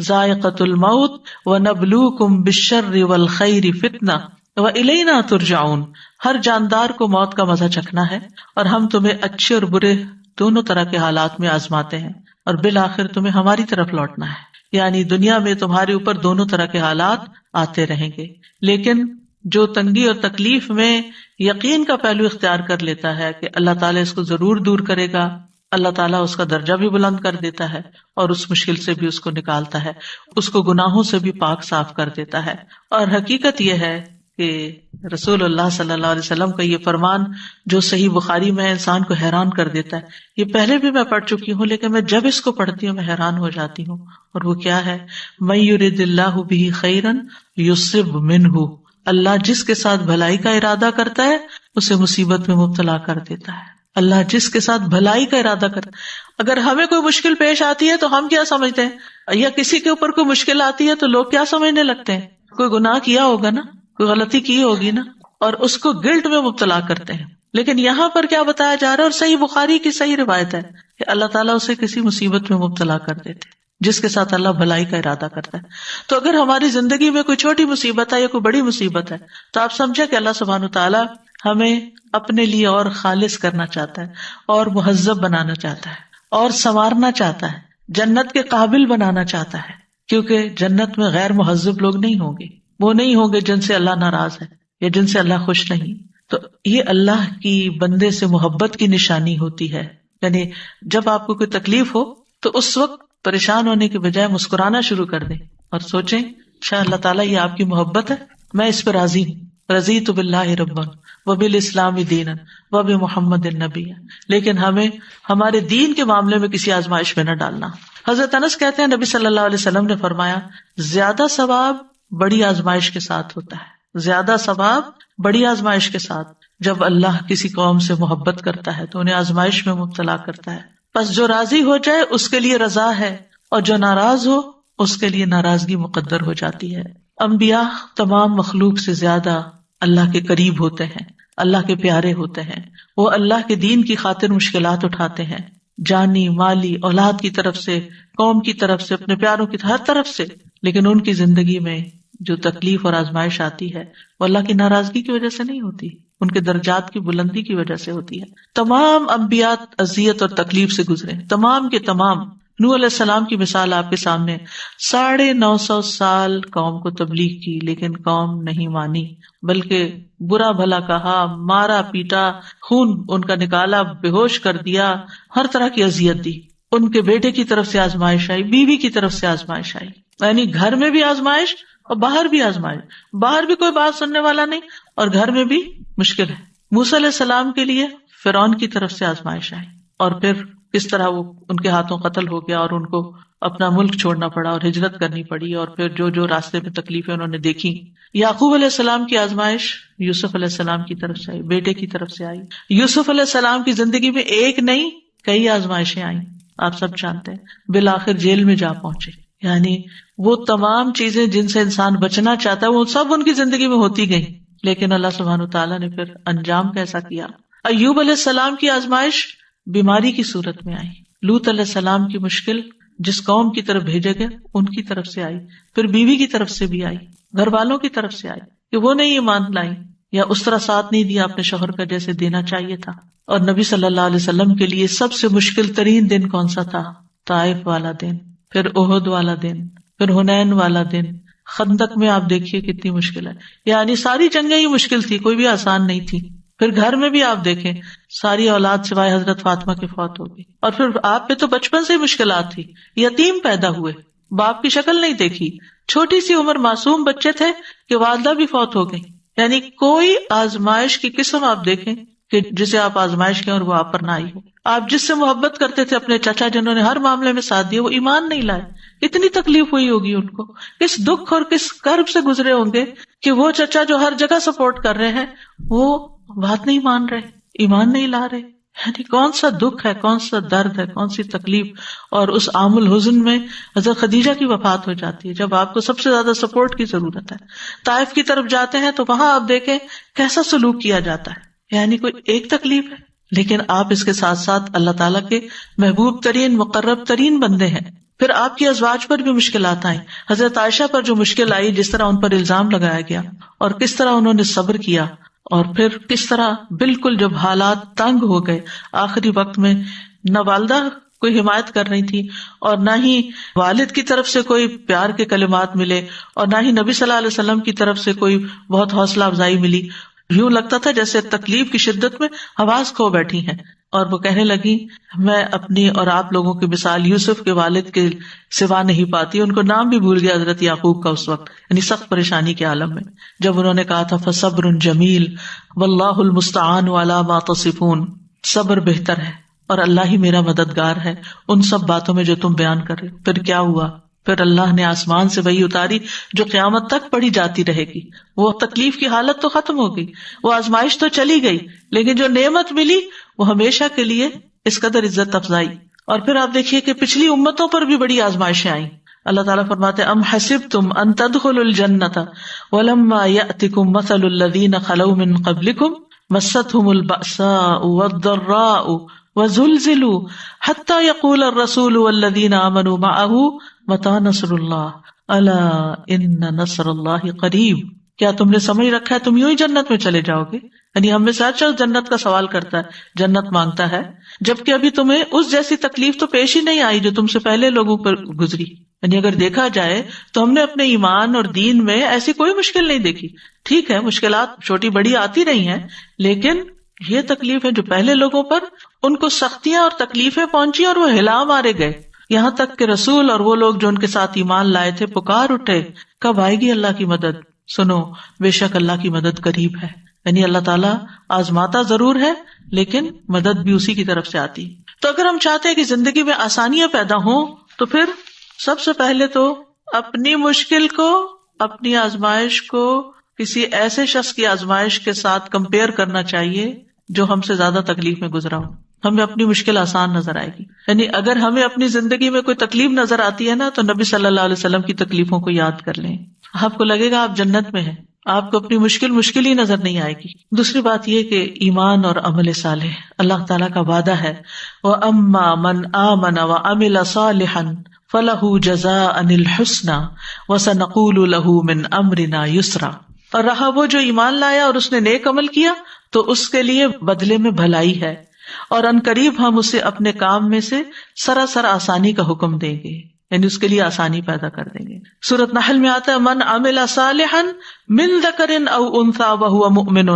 ذائقۃ الموت ونبلوکم بالشر والخیر فتنہ وإلینا ترجعون. ہر جاندار کو موت کا مزہ چکھنا ہے، اور ہم تمہیں اچھے اور برے دونوں طرح کے حالات میں آزماتے ہیں، اور بالآخر تمہیں ہماری طرف لوٹنا ہے. یعنی دنیا میں تمہارے اوپر دونوں طرح کے حالات آتے رہیں گے، لیکن جو تنگی اور تکلیف میں یقین کا پہلو اختیار کر لیتا ہے کہ اللہ تعالیٰ اس کو ضرور دور کرے گا، اللہ تعالیٰ اس کا درجہ بھی بلند کر دیتا ہے اور اس مشکل سے بھی اس کو نکالتا ہے، اس کو گناہوں سے بھی پاک صاف کر دیتا ہے۔ اور حقیقت یہ ہے کہ رسول اللہ صلی اللہ علیہ وسلم کا یہ فرمان جو صحیح بخاری میں انسان کو حیران کر دیتا ہے، یہ پہلے بھی میں پڑھ چکی ہوں، لیکن میں جب اس کو پڑھتی ہوں میں حیران ہو جاتی ہوں۔ اور وہ کیا ہے؟ مَن یرد اللہ بہ خیرا یصب منہ، اللہ جس کے ساتھ بھلائی کا ارادہ کرتا ہے اسے مصیبت میں مبتلا کر دیتا ہے۔ اللہ جس کے ساتھ بھلائی کا ارادہ کرتا ہے، اگر ہمیں کوئی مشکل پیش آتی ہے تو ہم کیا سمجھتے ہیں، یا کسی کے اوپر کوئی مشکل آتی ہے تو لوگ کیا سمجھنے لگتے ہیں؟ کوئی گناہ کیا ہوگا نا، کوئی غلطی کی ہوگی نا، اور اس کو گلٹ میں مبتلا کرتے ہیں۔ لیکن یہاں پر کیا بتایا جا رہا ہے، اور صحیح بخاری کی صحیح روایت ہے کہ اللہ تعالیٰ اسے کسی مصیبت میں مبتلا کر دیتے جس کے ساتھ اللہ بھلائی کا ارادہ کرتا ہے۔ تو اگر ہماری زندگی میں کوئی چھوٹی مصیبت ہے یا کوئی بڑی مصیبت ہے تو آپ سمجھے کہ اللہ سبحانہ وتعالیٰ ہمیں اپنے لیے اور خالص کرنا چاہتا ہے، اور مہذب بنانا چاہتا ہے، اور سنوارنا چاہتا ہے، جنت کے قابل بنانا چاہتا ہے، کیونکہ جنت میں غیر مہذب لوگ نہیں ہوں گے، وہ نہیں ہوں گے جن سے اللہ ناراض ہے یا جن سے اللہ خوش نہیں۔ تو یہ اللہ کی بندے سے محبت کی نشانی ہوتی ہے، یعنی جب آپ کو کوئی تکلیف ہو تو اس وقت پریشان ہونے کے بجائے مسکرانا شروع کر دیں اور سوچیں شاید اللہ تعالیٰ یہ آپ کی محبت ہے، میں اس پہ راضی ہوں، رضیت باللہ ربا وبالاسلام دینا وبمحمد النبی۔ لیکن ہمیں ہمارے دین کے معاملے میں کسی آزمائش میں نہ ڈالنا۔ حضرت انس کہتے ہیں نبی صلی اللہ علیہ وسلم نے فرمایا زیادہ ثواب بڑی آزمائش کے ساتھ ہوتا ہے، زیادہ ثواب بڑی آزمائش کے ساتھ۔ جب اللہ کسی قوم سے محبت کرتا ہے تو انہیں آزمائش میں مبتلا کرتا ہے، پس جو راضی ہو جائے اس کے لیے رضا ہے، اور جو ناراض ہو اس کے لیے ناراضگی مقدر ہو جاتی ہے۔ انبیاء تمام مخلوق سے زیادہ اللہ کے قریب ہوتے ہیں، اللہ کے پیارے ہوتے ہیں، وہ اللہ کے دین کی خاطر مشکلات اٹھاتے ہیں، جانی مالی اولاد کی طرف سے، قوم کی طرف سے، اپنے پیاروں کی ہر طرف سے، لیکن ان کی زندگی میں جو تکلیف اور آزمائش آتی ہے وہ اللہ کی ناراضگی کی وجہ سے نہیں ہوتی، ان کے درجات کی بلندی کی وجہ سے ہوتی ہے۔ تمام انبیاء اذیت اور تکلیف سے گزرے، تمام کے تمام۔ نوح علیہ السلام کی مثال آپ کے سامنے، 950 سال قوم کو تبلیغ کی لیکن قوم نہیں مانی، بلکہ برا بھلا کہا، مارا پیٹا، خون ان کا نکالا، بے ہوش کر دیا، ہر طرح کی اذیت دی۔ ان کے بیٹے کی طرف سے آزمائش آئی، بیوی کی طرف سے آزمائش آئی، یعنی گھر میں بھی آزمائش اور باہر بھی آزمائش، باہر بھی کوئی بات سننے والا نہیں اور گھر میں بھی مشکل ہے۔ موسیٰ علیہ السلام کے لیے فرعون کی طرف سے آزمائش آئی، اور پھر کس طرح وہ ان کے ہاتھوں قتل ہو گیا اور ان کو اپنا ملک چھوڑنا پڑا اور ہجرت کرنی پڑی، اور پھر جو راستے میں تکلیفیں انہوں نے دیکھی۔ یعقوب علیہ السلام کی آزمائش یوسف علیہ السلام کی طرف سے آئی، بیٹے کی طرف سے آئی۔ یوسف علیہ السلام کی زندگی میں ایک نہیں کئی آزمائشیں آئیں، آپ سب جانتے ہیں، بالآخر جیل میں جا پہنچے۔ یعنی وہ تمام چیزیں جن سے انسان بچنا چاہتا ہے وہ سب ان کی زندگی میں ہوتی گئی، لیکن اللہ سبحانہ وتعالیٰ نے پھر انجام کیسا کیا۔ ایوب علیہ السلام کی آزمائش بیماری کی صورت میں آئی، لوط علیہ السلام کی مشکل جس قوم کی طرف بھیجے گئے ان کی طرف سے آئی، پھر بیوی کی طرف سے بھی آئی، گھر والوں کی طرف سے آئی کہ وہ نہیں ایمان لائیں یا اس طرح ساتھ نہیں دیا اپنے شوہر کا جیسے دینا چاہیے تھا۔ اور نبی صلی اللہ علیہ وسلم کے لیے سب سے مشکل ترین دن کون سا تھا؟ طائف والا دن، پھر احد والا دن، پھر حنین والا دن، خندق میں آپ دیکھیے کتنی مشکل ہے، یعنی ساری جنگیں ہی مشکل تھی، کوئی بھی آسان نہیں تھی۔ پھر گھر میں بھی آپ دیکھیں ساری اولاد سوائے حضرت فاطمہ کے فوت ہو گئی، اور پھر آپ پہ تو بچپن سے مشکلات تھی، یتیم پیدا ہوئے، باپ کی شکل نہیں دیکھی، چھوٹی سی عمر معصوم بچے تھے کہ والدہ بھی فوت ہو گئی، یعنی کوئی آزمائش کی قسم آپ دیکھیں کہ جسے آپ آزمائش کیں اور وہ آپ پر نہ آئی ہو۔ آپ جس سے محبت کرتے تھے اپنے چچا جنہوں نے ہر معاملے میں ساتھ دیا، وہ ایمان نہیں لائے، اتنی تکلیف ہوئی ہوگی ان کو، کس دکھ اور کس کرب سے گزرے ہوں گے کہ وہ چچا جو ہر جگہ سپورٹ کر رہے ہیں وہ بات نہیں مان رہے، ایمان نہیں لا رہے، یعنی کون سا دکھ ہے، کون سا درد ہے، کون سی تکلیف۔ اور اس عام الحزن میں حضرت خدیجہ کی وفات ہو جاتی ہے جب آپ کو سب سے زیادہ سپورٹ کی ضرورت ہے۔ طائف کی طرف جاتے ہیں تو وہاں آپ دیکھیں کیسا سلوک کیا جاتا ہے، یعنی کوئی ایک تکلیف ہے لیکن آپ اس کے ساتھ ساتھ اللہ تعالیٰ کے محبوب ترین مقرب ترین بندے ہیں۔ پھر آپ کی ازواج پر بھی مشکلات آئیں، حضرت عائشہ پر جو مشکل آئی، جس طرح ان پر الزام لگایا گیا اور کس طرح انہوں نے صبر کیا، اور پھر کس طرح بالکل جب حالات تنگ ہو گئے آخری وقت میں نہ والدہ کوئی حمایت کر رہی تھی، اور نہ ہی والد کی طرف سے کوئی پیار کے کلمات ملے، اور نہ ہی نبی صلی اللہ علیہ وسلم کی طرف سے کوئی بہت حوصلہ افزائی ملی. یوں لگتا تھا جیسے تکلیف کی شدت میں حواس کھو بیٹھی ہیں. اور وہ کہنے لگی میں اپنی اور آپ لوگوں کی مثال یوسف کے والد کے سوا نہیں پاتی. ان کو نام بھی بھول گیا حضرت یعقوب کا اس وقت، یعنی سخت پریشانی کے عالم میں، جب انہوں نے کہا تھا فصبر جمیل واللہ المستعان علی ما تصفون، صبر بہتر ہے اور اللہ ہی میرا مددگار ہے ان سب باتوں میں جو تم بیان کر رہے. پھر کیا ہوا؟ پھر اللہ نے آسمان سے وحی اتاری جو قیامت تک پڑھی جاتی رہے گی. وہ تکلیف کی حالت تو ختم ہو گئی، وہ آزمائش تو چلی گئی، لیکن جو نعمت ملی وہ ہمیشہ کے لیے اس قدر عزت افزائی. اور پھر آپ دیکھیے کہ پچھلی امتوں پر بھی بڑی آزمائشیں آئیں. اللہ تعالیٰ فرماتے ام حسبتم ان تدخلوا الجنۃ ولما یأتکم مثل الذین خلوا من قبلکم مستهم البأساء والضراء وزلزلوا حتى يقول الرسول والذین آمنوا معه متى نصر اللہ الا ان نصر اللہ قریب. کیا تم نے سمجھ رکھا ہے تم یوں ہی جنت میں چلے جاؤ گے؟ یعنی ہم میں سے ہر شخص جنت کا سوال کرتا ہے، جنت مانگتا ہے، جبکہ ابھی تمہیں اس جیسی تکلیف تو پیش ہی نہیں آئی جو تم سے پہلے لوگوں پر گزری. یعنی اگر دیکھا جائے تو ہم نے اپنے ایمان اور دین میں ایسی کوئی مشکل نہیں دیکھی. ٹھیک ہے مشکلات چھوٹی بڑی آتی رہی ہیں، لیکن یہ تکلیف ہے جو پہلے لوگوں پر ان کو سختیاں اور تکلیفیں پہنچی اور وہ ہلا مارے گئے. یہاں تک کہ رسول اور وہ لوگ جو ان کے ساتھ ایمان لائے تھے پکار اٹھے کب آئے گی اللہ کی مدد. سنو بے شک اللہ کی مدد قریب ہے. یعنی اللہ تعالیٰ آزماتا ضرور ہے لیکن مدد بھی اسی کی طرف سے آتی. تو اگر ہم چاہتے ہیں کہ زندگی میں آسانیاں پیدا ہوں تو پھر سب سے پہلے تو اپنی مشکل کو، اپنی آزمائش کو کسی ایسے شخص کی آزمائش کے ساتھ کمپیئر کرنا چاہیے جو ہم سے زیادہ تکلیف میں گزرا ہو. ہمیں اپنی مشکل آسان نظر آئے گی. یعنی اگر ہمیں اپنی زندگی میں کوئی تکلیف نظر آتی ہے نا تو نبی صلی اللہ علیہ وسلم کی تکلیفوں کو یاد کر لیں. آپ کو لگے گا آپ جنت میں ہیں، آپ کو اپنی مشکل ہی نظر نہیں آئے گی. دوسری بات یہ کہ ایمان اور عمل صالح، اللہ تعالیٰ کا وعدہ ہے وَأَمَّا مَنْ آمَنَ وَعَمِلَ صَالِحًا فَلَهُ جَزَاءً الْحُسْنَى وَسَنَقُولُ لَهُ مِنْ أَمْرِنَا يُسْرًا. اور رہا وہ جو ایمان لایا اور اس نے نیک عمل کیا تو اس کے لیے بدلے میں بھلائی ہے، اور ان قریب ہم اسے اپنے کام میں سے سراسر آسانی کا حکم دیں گے، یعنی اس کے لیے آسانی پیدا کر دیں گے. سورۃ نحل میں آتا ہے من عمل صالحا من ذکر او انثى وهو مؤمن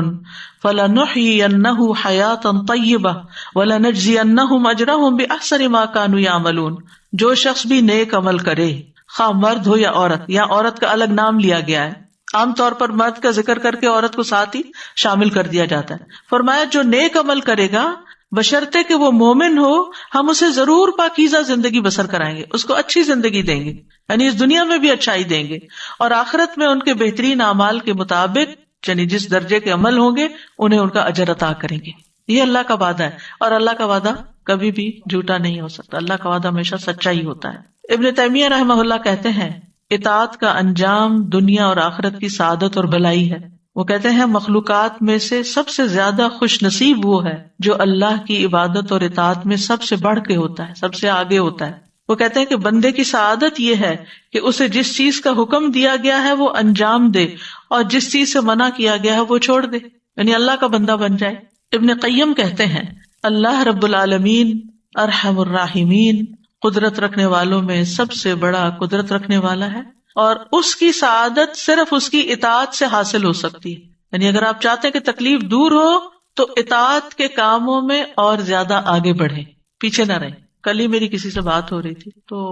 فلنحيينه حیاتا طیبہ ولنجزینہم اجرہم باحسن ما كانوا يعملون. جو شخص بھی نیک عمل کرے، خواہ مرد ہو یا عورت، یا عورت کا الگ نام لیا گیا ہے، عام طور پر مرد کا ذکر کر کے عورت کو ساتھ ہی شامل کر دیا جاتا ہے. فرمایا جو نیک عمل کرے گا بشرطے کہ وہ مومن ہو، ہم اسے ضرور پاکیزہ زندگی بسر کرائیں گے، اس کو اچھی زندگی دیں گے، یعنی اس دنیا میں بھی اچھائی دیں گے، اور آخرت میں ان کے بہترین اعمال کے مطابق یعنی جس درجے کے عمل ہوں گے انہیں ان کا اجر عطا کریں گے. یہ اللہ کا وعدہ ہے، اور اللہ کا وعدہ کبھی بھی جھوٹا نہیں ہو سکتا. اللہ کا وعدہ ہمیشہ سچا ہی ہوتا ہے. ابن تیمیہ رحمہ اللہ کہتے ہیں اطاعت کا انجام دنیا اور آخرت کی سعادت اور بھلائی ہے. وہ کہتے ہیں مخلوقات میں سے سب سے زیادہ خوش نصیب وہ ہے جو اللہ کی عبادت اور اطاعت میں سب سے بڑھ کے ہوتا ہے، سب سے آگے ہوتا ہے. وہ کہتے ہیں کہ بندے کی سعادت یہ ہے کہ اسے جس چیز کا حکم دیا گیا ہے وہ انجام دے، اور جس چیز سے منع کیا گیا ہے وہ چھوڑ دے، یعنی اللہ کا بندہ بن جائے. ابن قیم کہتے ہیں اللہ رب العالمین ارحم الراحمین، قدرت رکھنے والوں میں سب سے بڑا قدرت رکھنے والا ہے، اور اس کی سعادت صرف اس کی اطاعت سے حاصل ہو سکتی ہے. یعنی اگر آپ چاہتے ہیں کہ تکلیف دور ہو تو اطاعت کے کاموں میں اور زیادہ آگے بڑھیں، پیچھے نہ رہیں. کل ہی میری کسی سے بات ہو رہی تھی تو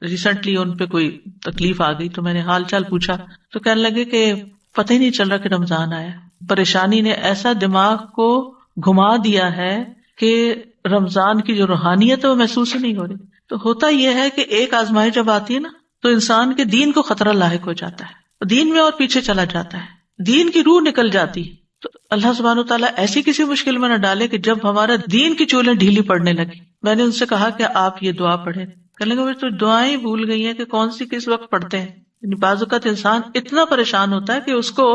ریسنٹلی ان پہ کوئی تکلیف آ گئی تو میں نے حال چال پوچھا تو کہنے لگے کہ پتہ ہی نہیں چل رہا کہ رمضان آیا. پریشانی نے ایسا دماغ کو گھما دیا ہے کہ رمضان کی جو روحانیت ہے وہ محسوس ہی نہیں ہو رہی. تو ہوتا یہ ہے کہ ایک آزمائش جب آتی ہے نا تو انسان کے دین کو خطرہ لاحق ہو جاتا ہے، دین میں اور پیچھے چلا جاتا ہے، دین کی روح نکل جاتی. تو اللہ سبحانہ وتعالیٰ ایسی کسی مشکل میں نہ ڈالے کہ جب ہمارا دین کی چولیں ڈھیلی پڑنے لگی. میں نے ان سے کہا کہ آپ یہ دعا پڑھیں. کہنے لگے تو دعائیں بھول گئی ہیں کہ کون سی کس وقت پڑھتے ہیں. یعنی بعض اوقات انسان اتنا پریشان ہوتا ہے کہ اس کو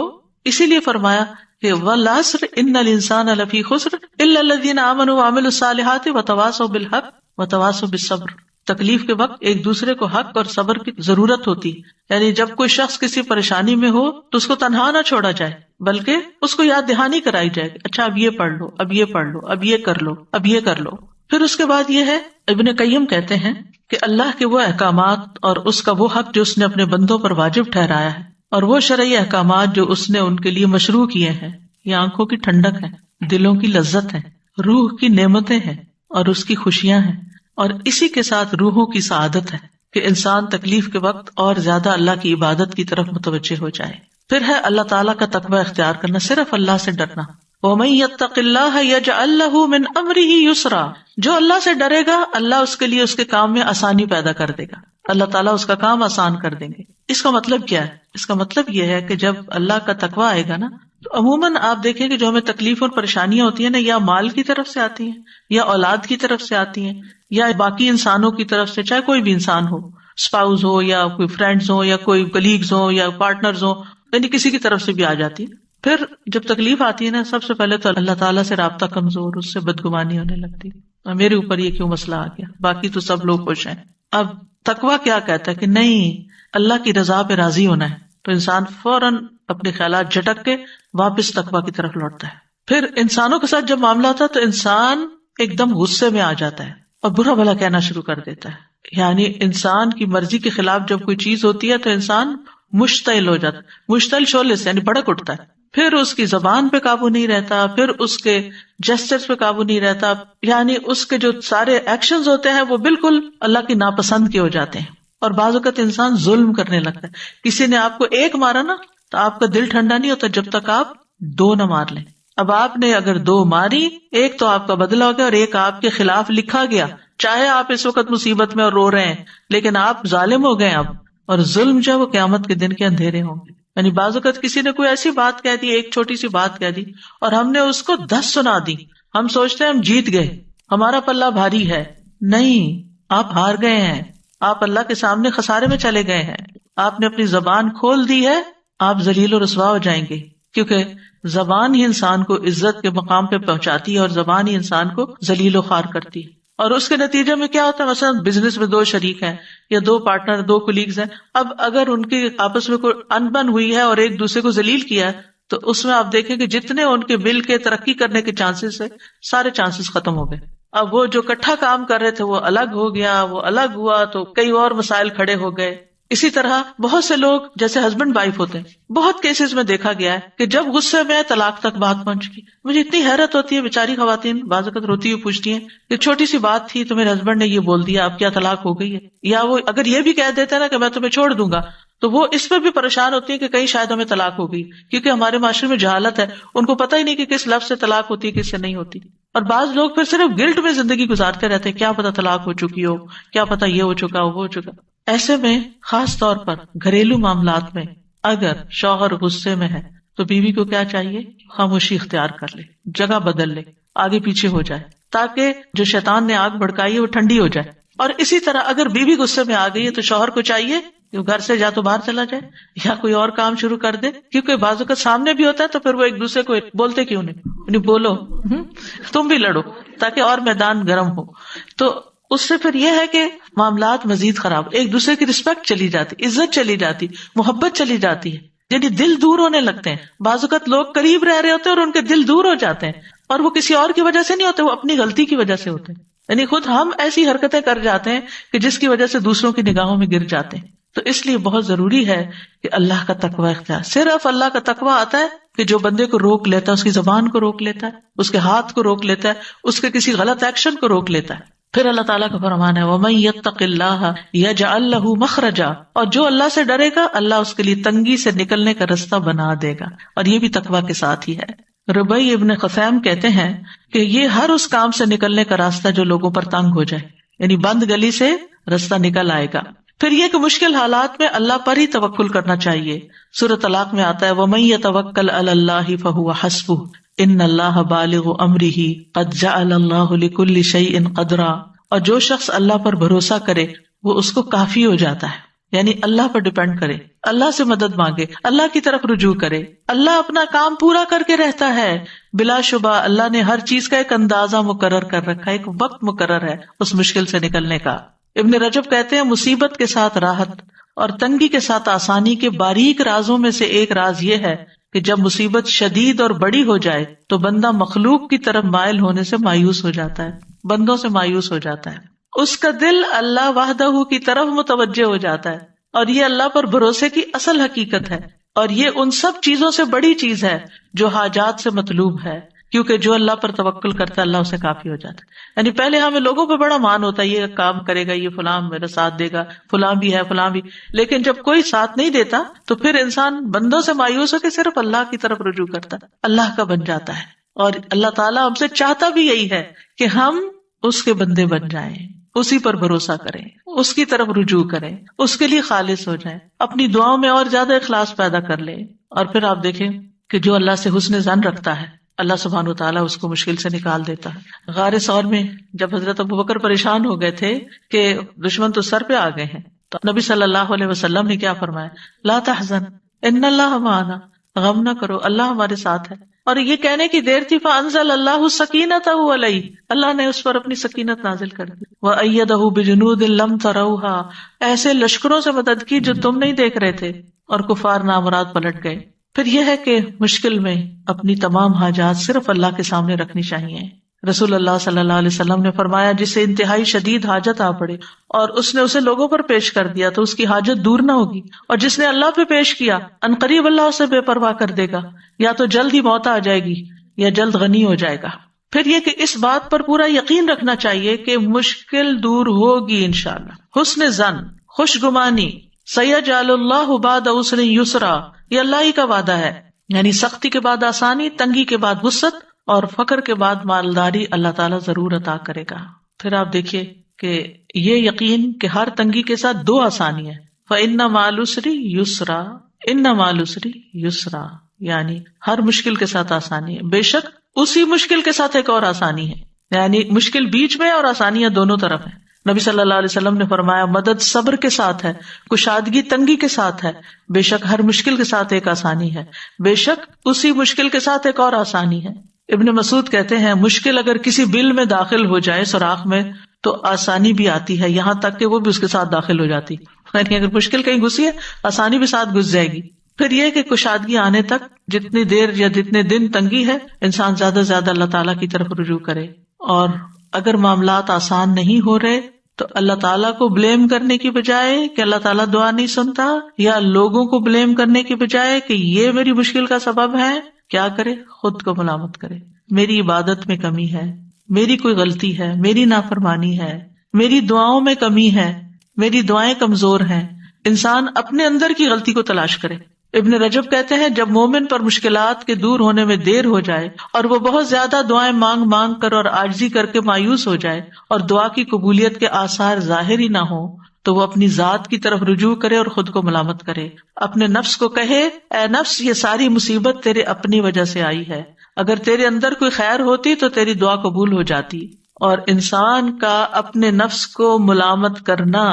اسی لیے فرمایا کہ والعصر ان الانسان لفی خسر الا الذین آمنوا وعملوا الصالحات وتواصوا بالحق وتواصوا بالصبر. تکلیف کے وقت ایک دوسرے کو حق اور صبر کی ضرورت ہوتی، یعنی جب کوئی شخص کسی پریشانی میں ہو تو اس کو تنہا نہ چھوڑا جائے بلکہ اس کو یاد دہانی کرائی جائے، اچھا اب یہ پڑھ لو، اب یہ پڑھ لو، اب یہ کر لو، اب یہ کر لو. پھر اس کے بعد یہ ہے، ابن قیم کہتے ہیں کہ اللہ کے وہ احکامات اور اس کا وہ حق جو اس نے اپنے بندوں پر واجب ٹھہرایا ہے، اور وہ شرعی احکامات جو اس نے ان کے لیے مشروع کیے ہیں، یہ آنکھوں کی ٹھنڈک ہے، دلوں کی لذت ہے، روح کی نعمتیں ہیں اور اس کی خوشیاں ہیں، اور اسی کے ساتھ روحوں کی سعادت ہے کہ انسان تکلیف کے وقت اور زیادہ اللہ کی عبادت کی طرف متوجہ ہو جائے۔ پھر ہے اللہ تعالیٰ کا تقوی اختیار کرنا، صرف اللہ سے ڈرنا۔ وَمَن يَتَّقِ اللَّهَ يَجْعَل لَّهُ مِنْ أَمْرِهِ يُسْرًا، جو اللہ سے ڈرے گا اللہ اس کے لیے اس کے کام میں آسانی پیدا کر دے گا، اللہ تعالیٰ اس کا کام آسان کر دیں گے۔ اس کا مطلب کیا ہے؟ اس کا مطلب یہ ہے کہ جب اللہ کا تقوی آئے گا نا، تو عموماً آپ دیکھیں کہ جو ہمیں تکلیف اور پریشانیاں ہوتی ہیں نا، یا مال کی طرف سے آتی ہیں، یا اولاد کی طرف سے آتی ہیں، یا باقی انسانوں کی طرف سے، چاہے کوئی بھی انسان ہو، اسپاؤز ہو یا کوئی فرینڈز ہو یا کوئی کلیگز ہو یا پارٹنرز ہو، یعنی کسی کی طرف سے بھی آ جاتی ہے۔ پھر جب تکلیف آتی ہے نا، سب سے پہلے تو اللہ تعالیٰ سے رابطہ کمزور، اس سے بدگمانی ہونے لگتی ہے، میرے اوپر یہ کیوں مسئلہ آ گیا، باقی تو سب لوگ خوش ہیں۔ اب تقویٰ کیا کہتا ہے کہ نہیں، اللہ کی رضا پہ راضی ہونا ہے، تو انسان فوراً اپنے خیالات جھٹک کے واپس تقویٰ کی طرف لوٹتا ہے۔ پھر انسانوں کے ساتھ جب معاملہ ہوتا ہے تو انسان ایک دم غصے میں آ جاتا ہے اور برا بھلا کہنا شروع کر دیتا ہے، یعنی انسان کی مرضی کے خلاف جب کوئی چیز ہوتی ہے تو انسان مشتعل ہو جاتا ہے، مشتعل شعلے سے یعنی بھڑک اٹھتا ہے، پھر اس کی زبان پہ قابو نہیں رہتا، پھر اس کے جسچرز پہ قابو نہیں رہتا، یعنی اس کے جو سارے ایکشنز ہوتے ہیں وہ بالکل اللہ کی ناپسند کے ہو جاتے ہیں۔ اور بعض اوقات انسان ظلم کرنے لگتا ہے، کسی نے آپ کو ایک مارا نا تو آپ کا دل ٹھنڈا نہیں ہوتا جب تک آپ 2 نہ مار لیں۔ اب آپ نے اگر 2 ماری، ایک تو آپ کا بدلہ ہو گیا اور ایک آپ کے خلاف لکھا گیا، چاہے آپ اس وقت مصیبت میں اور رو رہے ہیں لیکن آپ ظالم ہو گئے اب، اور ظلم جو ہے وہ قیامت کے دن کے اندھیرے ہوں گے۔ یعنی بعض اوقات کسی نے کوئی ایسی بات کہہ دی، ایک چھوٹی سی بات کہہ دی اور ہم نے اس کو 10 سنا دی، ہم سوچتے ہیں ہم جیت گئے، ہمارا پلہ بھاری ہے۔ نہیں، آپ ہار گئے ہیں، آپ اللہ کے سامنے خسارے میں چلے گئے ہیں، آپ نے اپنی زبان کھول دی ہے، آپ ذلیل و رسوا ہو جائیں گے، کیونکہ زبان ہی انسان کو عزت کے مقام پہ پہنچاتی ہے اور زبان ہی انسان کو ذلیل و خوار کرتی ہے۔ اور اس کے نتیجے میں کیا ہوتا ہے، مثلا بزنس میں 2 شریک ہیں یا 2 پارٹنر، 2 کولیگز ہیں، اب اگر ان کی آپس میں کوئی انبن ہوئی ہے اور ایک دوسرے کو ذلیل کیا ہے تو اس میں آپ دیکھیں کہ جتنے ان کے مل کے ترقی کرنے کے چانسز ہے، سارے چانسز ختم ہو گئے۔ اب وہ جو اکٹھا کام کر رہے تھے وہ الگ ہو گیا، وہ الگ ہوا تو کئی اور مسائل کھڑے ہو گئے۔ اسی طرح بہت سے لوگ جیسے ہسبینڈ وائف ہوتے ہیں، بہت کیسز میں دیکھا گیا ہے کہ جب غصے میں طلاق تک بات پہنچ گئی۔ مجھے اتنی حیرت ہوتی ہے، بیچاری خواتین بعض اوقات روتی ہوئی پوچھتی ہیں کہ چھوٹی سی بات تھی تو میرے ہسبینڈ نے یہ بول دیا، اب کیا طلاق ہو گئی ہے؟ یا وہ اگر یہ بھی کہہ دیتا ہے نا کہ میں تمہیں چھوڑ دوں گا تو وہ اس پہ بھی پریشان ہوتی ہے کہ کہیں شاید ہمیں طلاق ہو گئی، کیونکہ ہمارے معاشرے میں جہالت ہے، ان کو پتہ ہی نہیں کہ کس لفظ سے طلاق ہوتی ہے کس سے نہیں ہوتی۔ اور بعض لوگ پھر صرف گلٹ میں زندگی گزارتے رہتے ہیں، کیا پتا طلاق ہو چکی ہو، کیا پتا یہ ہو چکا ہو، وہ ہو چکا۔ ایسے میں خاص طور پر گھریلو معاملات میں اگر شوہر غصے میں ہے تو بیوی کو کیا چاہیے، خاموشی اختیار کر لے، جگہ بدل لے، آگے پیچھے ہو جائے، تاکہ جو شیطان نے آگ بھڑکائی ہے وہ ٹھنڈی ہو جائے۔ اور اسی طرح اگر بیوی غصے میں آ گئی ہے تو شوہر کو چاہیے کہ وہ گھر سے یا تو باہر چلا جائے یا کوئی اور کام شروع کر دے، کیونکہ بعض اوقات سامنے بھی ہوتا ہے تو پھر وہ ایک دوسرے کو بولتے کیوں نہیں، بولو، تم بھی لڑو تاکہ اور میدان گرم ہو۔ تو اس سے پھر یہ ہے کہ معاملات مزید خراب، ایک دوسرے کی رسپیکٹ چلی جاتی، عزت چلی جاتی، محبت چلی جاتی ہے، یعنی دل دور ہونے لگتے ہیں۔ بعض اوقات لوگ قریب رہ رہے ہوتے ہیں اور ان کے دل دور ہو جاتے ہیں، اور وہ کسی اور کی وجہ سے نہیں ہوتے، وہ اپنی غلطی کی وجہ سے ہوتے ہیں، یعنی خود ہم ایسی حرکتیں کر جاتے ہیں کہ جس کی وجہ سے دوسروں کی نگاہوں میں گر جاتے ہیں۔ تو اس لیے بہت ضروری ہے کہ اللہ کا تقوی اختیار، صرف اللہ کا تقوی آتا ہے کہ جو بندے کو روک لیتا ہے، اس کی زبان کو روک لیتا ہے، اس کے ہاتھ کو روک لیتا ہے، اس کے کسی غلط ایکشن کو روک لیتا ہے۔ پھر اللہ تعالیٰ کا فرمان ہے وَمَن يَتَّقِ اللَّهَ يَجْعَل لَّهُ مَخْرَجًا، اور جو اللہ سے ڈرے گا اللہ اس کے لیے تنگی سے نکلنے کا رستہ بنا دے گا، اور یہ بھی تقویٰ کے ساتھ ہی ہے۔ ربیع ابن خثیم کہتے ہیں کہ یہ ہر اس کام سے نکلنے کا راستہ جو لوگوں پر تنگ ہو جائے، یعنی بند گلی سے راستہ نکل آئے گا۔ پھر یہ کہ مشکل حالات میں اللہ پر ہی توکل کرنا چاہیے۔ سورۃ طلاق میں آتا ہے وَمَن يَتَوَكَّلْ عَلَى اللَّهِ فَهُوَ حَسْبُهُ ان اللہ بالغ امرہ قد جعل اللہ لکل شیء قدرا، اور جو شخص اللہ پر بھروسہ کرے وہ اس کو کافی ہو جاتا ہے، یعنی اللہ پر ڈیپینڈ کرے، اللہ سے مدد مانگے، اللہ کی طرف رجوع کرے، اللہ اپنا کام پورا کر کے رہتا ہے۔ بلا شبہ اللہ نے ہر چیز کا ایک اندازہ مقرر کر رکھا ہے، ایک وقت مقرر ہے اس مشکل سے نکلنے کا۔ ابن رجب کہتے ہیں مصیبت کے ساتھ راحت اور تنگی کے ساتھ آسانی کے باریک رازوں میں سے ایک راز یہ ہے کہ جب مصیبت شدید اور بڑی ہو جائے تو بندہ مخلوق کی طرف مائل ہونے سے مایوس ہو جاتا ہے، بندوں سے مایوس ہو جاتا ہے، اس کا دل اللہ وحدہ کی طرف متوجہ ہو جاتا ہے، اور یہ اللہ پر بھروسے کی اصل حقیقت ہے، اور یہ ان سب چیزوں سے بڑی چیز ہے جو حاجات سے مطلوب ہے، کیونکہ جو اللہ پر توکل کرتا ہے اللہ اسے کافی ہو جاتا ہے۔ یعنی پہلے ہمیں لوگوں پہ بڑا مان ہوتا ہے، یہ کام کرے گا، یہ فلاں میرا ساتھ دے گا، فلاں بھی ہے فلاں بھی، لیکن جب کوئی ساتھ نہیں دیتا تو پھر انسان بندوں سے مایوس ہو کے صرف اللہ کی طرف رجوع کرتا ہے، اللہ کا بن جاتا ہے۔ اور اللہ تعالیٰ ہم سے چاہتا بھی یہی ہے کہ ہم اس کے بندے بن جائیں، اسی پر بھروسہ کریں، اس کی طرف رجوع کریں، اس کے لیے خالص ہو جائیں، اپنی دعاؤں میں اور زیادہ اخلاص پیدا کر لیں۔ اور پھر آپ دیکھیں کہ جو اللہ سے حسن ظن رکھتا ہے اللہ سبحانہ وتعالیٰ اس کو مشکل سے نکال دیتا ہے۔ غار ثور میں جب حضرت ابوبکر پریشان ہو گئے تھے کہ دشمن تو سر پہ آ گئے ہیں، تو نبی صلی اللہ علیہ وسلم نے کیا فرمایا؟ لا تحزن ان اللہ معنا، غم نہ کرو اللہ ہمارے ساتھ ہے۔ اور یہ کہنے کی دیر تھی فانزل اللہ سکینتہ علیہ، اللہ نے اس پر اپنی سکینت نازل کر دی، وایدہ بجنود لم تروہا، ایسے لشکروں سے مدد کی جو تم نہیں دیکھ رہے تھے، اور کفار نامراد پلٹ گئے۔ پھر یہ ہے کہ مشکل میں اپنی تمام حاجات صرف اللہ کے سامنے رکھنی چاہیے۔ رسول اللہ صلی اللہ علیہ وسلم نے فرمایا جسے انتہائی شدید حاجت آ پڑے اور اس نے اسے لوگوں پر پیش کر دیا تو اس کی حاجت دور نہ ہوگی، اور جس نے اللہ پہ پیش کیا عنقریب اللہ اسے بے پرواہ کر دے گا، یا تو جلد ہی موت آ جائے گی یا جلد غنی ہو جائے گا۔ پھر یہ کہ اس بات پر پورا یقین رکھنا چاہیے کہ مشکل دور ہوگی انشاءاللہ۔ حسن ظن، خوش گمانی، سیجعل اللہ بعد عسر یسرا، یہ اللہ ہی کا وعدہ ہے، یعنی سختی کے بعد آسانی، تنگی کے بعد وسعت، اور فقر کے بعد مالداری اللہ تعالیٰ ضرور عطا کرے گا۔ پھر آپ دیکھیے کہ یہ یقین کہ ہر تنگی کے ساتھ دو آسانی ہے، فإن مع العسر یسرا، ان مع العسر یسرا، یعنی ہر مشکل کے ساتھ آسانی ہے، بے شک اسی مشکل کے ساتھ ایک اور آسانی ہے، یعنی مشکل بیچ میں اور آسانیاں دونوں طرف ہیں۔ نبی صلی اللہ علیہ وسلم نے فرمایا مدد صبر کے ساتھ ہے، کشادگی تنگی کے ساتھ ہے، بے شک ہر مشکل کے ساتھ ایک آسانی ہے، بے شک اسی مشکل کے ساتھ ایک اور آسانی ہے۔ ابن مسعود کہتے ہیں مشکل اگر کسی بل میں داخل ہو جائے سوراخ میں تو آسانی بھی آتی ہے، یہاں تک کہ وہ بھی اس کے ساتھ داخل ہو جاتی، یعنی اگر مشکل کہیں گھسی ہے آسانی بھی ساتھ گھس جائے گی۔ پھر یہ کہ کشادگی آنے تک جتنی دیر یا جتنے دن تنگی ہے انسان زیادہ سے زیادہ اللہ تعالیٰ کی طرف رجوع کرے، اور اگر معاملات آسان نہیں ہو رہے تو اللہ تعالیٰ کو بلیم کرنے کی بجائے کہ اللہ تعالیٰ دعا نہیں سنتا، یا لوگوں کو بلیم کرنے کی بجائے کہ یہ میری مشکل کا سبب ہے، کیا کرے؟ خود کو ملامت کرے، میری عبادت میں کمی ہے، میری کوئی غلطی ہے، میری نافرمانی ہے، میری دعاؤں میں کمی ہے، میری دعائیں کمزور ہیں۔ انسان اپنے اندر کی غلطی کو تلاش کرے۔ ابن رجب کہتے ہیں جب مومن پر مشکلات کے دور ہونے میں دیر ہو جائے اور وہ بہت زیادہ دعائیں مانگ مانگ کر اور عاجزی کر کے مایوس ہو جائے اور دعا کی قبولیت کے آثار ظاہر ہی نہ ہو تو وہ اپنی ذات کی طرف رجوع کرے اور خود کو ملامت کرے، اپنے نفس کو کہے اے نفس یہ ساری مصیبت تیرے اپنی وجہ سے آئی ہے، اگر تیرے اندر کوئی خیر ہوتی تو تیری دعا قبول ہو جاتی۔ اور انسان کا اپنے نفس کو ملامت کرنا،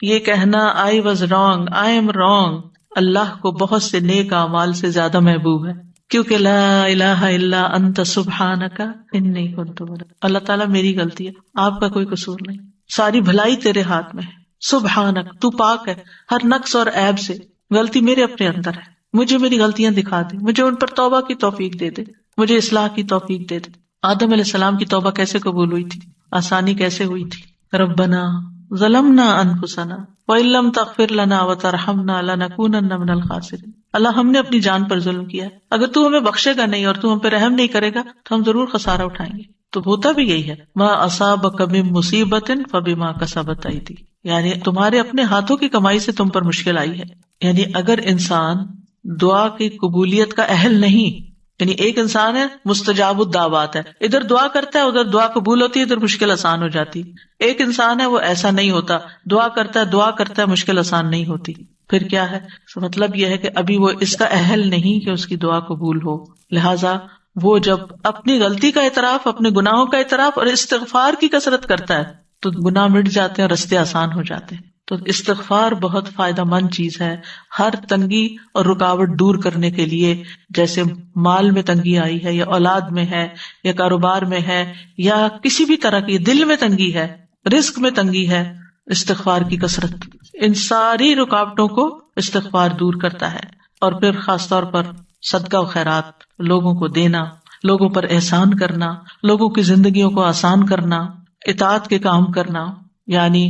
یہ کہنا I was wrong, I am wrong، اللہ کو بہت سے نیک اعمال سے زیادہ محبوب ہے، کیونکہ لا الہ الا انت سبحانک انی کنت من، اللہ تعالیٰ میری غلطی ہے، آپ کا کوئی قصور نہیں، ساری بھلائی تیرے ہاتھ میں ہے، سبحانک تو پاک ہے ہر نقص اور عیب سے، غلطی میرے اپنے اندر ہے، مجھے میری غلطیاں دکھا دے، مجھے ان پر توبہ کی توفیق دے دے، مجھے اصلاح کی توفیق دے دے۔ آدم علیہ السلام کی توبہ کیسے قبول ہوئی تھی، آسانی کیسے ہوئی تھی؟ ربنا ظلمنا انفسنا وَإِن لَّمْ تَغْفِرْ لَنَا وَتَرْحَمْنَا لَنَكُونَنَّ مِنَ الْخَاسِرِينَ، اللہ ہم نے اپنی جان پر ظلم کیا ہے، اگر تو ہمیں بخشے گا نہیں اور تو ہم پہ رحم نہیں کرے گا تو ہم ضرور خسارہ اٹھائیں گے۔ تو ہوتا بھی یہی ہے، مَا أَصَابَكَ مِن مُّصِيبَةٍ فَبِمَا كَسَبَتْ أَيْدِيكُمْ، یعنی تمہارے اپنے ہاتھوں کی کمائی سے تم پر مشکل آئی ہے۔ یعنی اگر انسان دعا کی قبولیت کا اہل نہیں، یعنی ایک انسان ہے مستجاب الدعوات ہے، ادھر دعا کرتا ہے ادھر دعا قبول ہوتی ہے، ادھر مشکل آسان ہو جاتی۔ ایک انسان ہے وہ ایسا نہیں ہوتا، دعا کرتا ہے مشکل آسان نہیں ہوتی، پھر کیا ہے؟ مطلب یہ ہے کہ ابھی وہ اس کا اہل نہیں کہ اس کی دعا قبول ہو، لہٰذا وہ جب اپنی غلطی کا اعتراف، اپنے گناہوں کا اعتراف اور استغفار کی کثرت کرتا ہے تو گناہ مٹ جاتے ہیں اور رستے آسان ہو جاتے ہیں۔ تو استغفار بہت فائدہ مند چیز ہے ہر تنگی اور رکاوٹ دور کرنے کے لیے، جیسے مال میں تنگی آئی ہے یا اولاد میں ہے یا کاروبار میں ہے یا کسی بھی طرح کی دل میں تنگی ہے، رزق میں تنگی ہے، استغفار کی کثرت ان ساری رکاوٹوں کو استغفار دور کرتا ہے۔ اور پھر خاص طور پر صدقہ و خیرات، لوگوں کو دینا، لوگوں پر احسان کرنا، لوگوں کی زندگیوں کو آسان کرنا، اطاعت کے کام کرنا، یعنی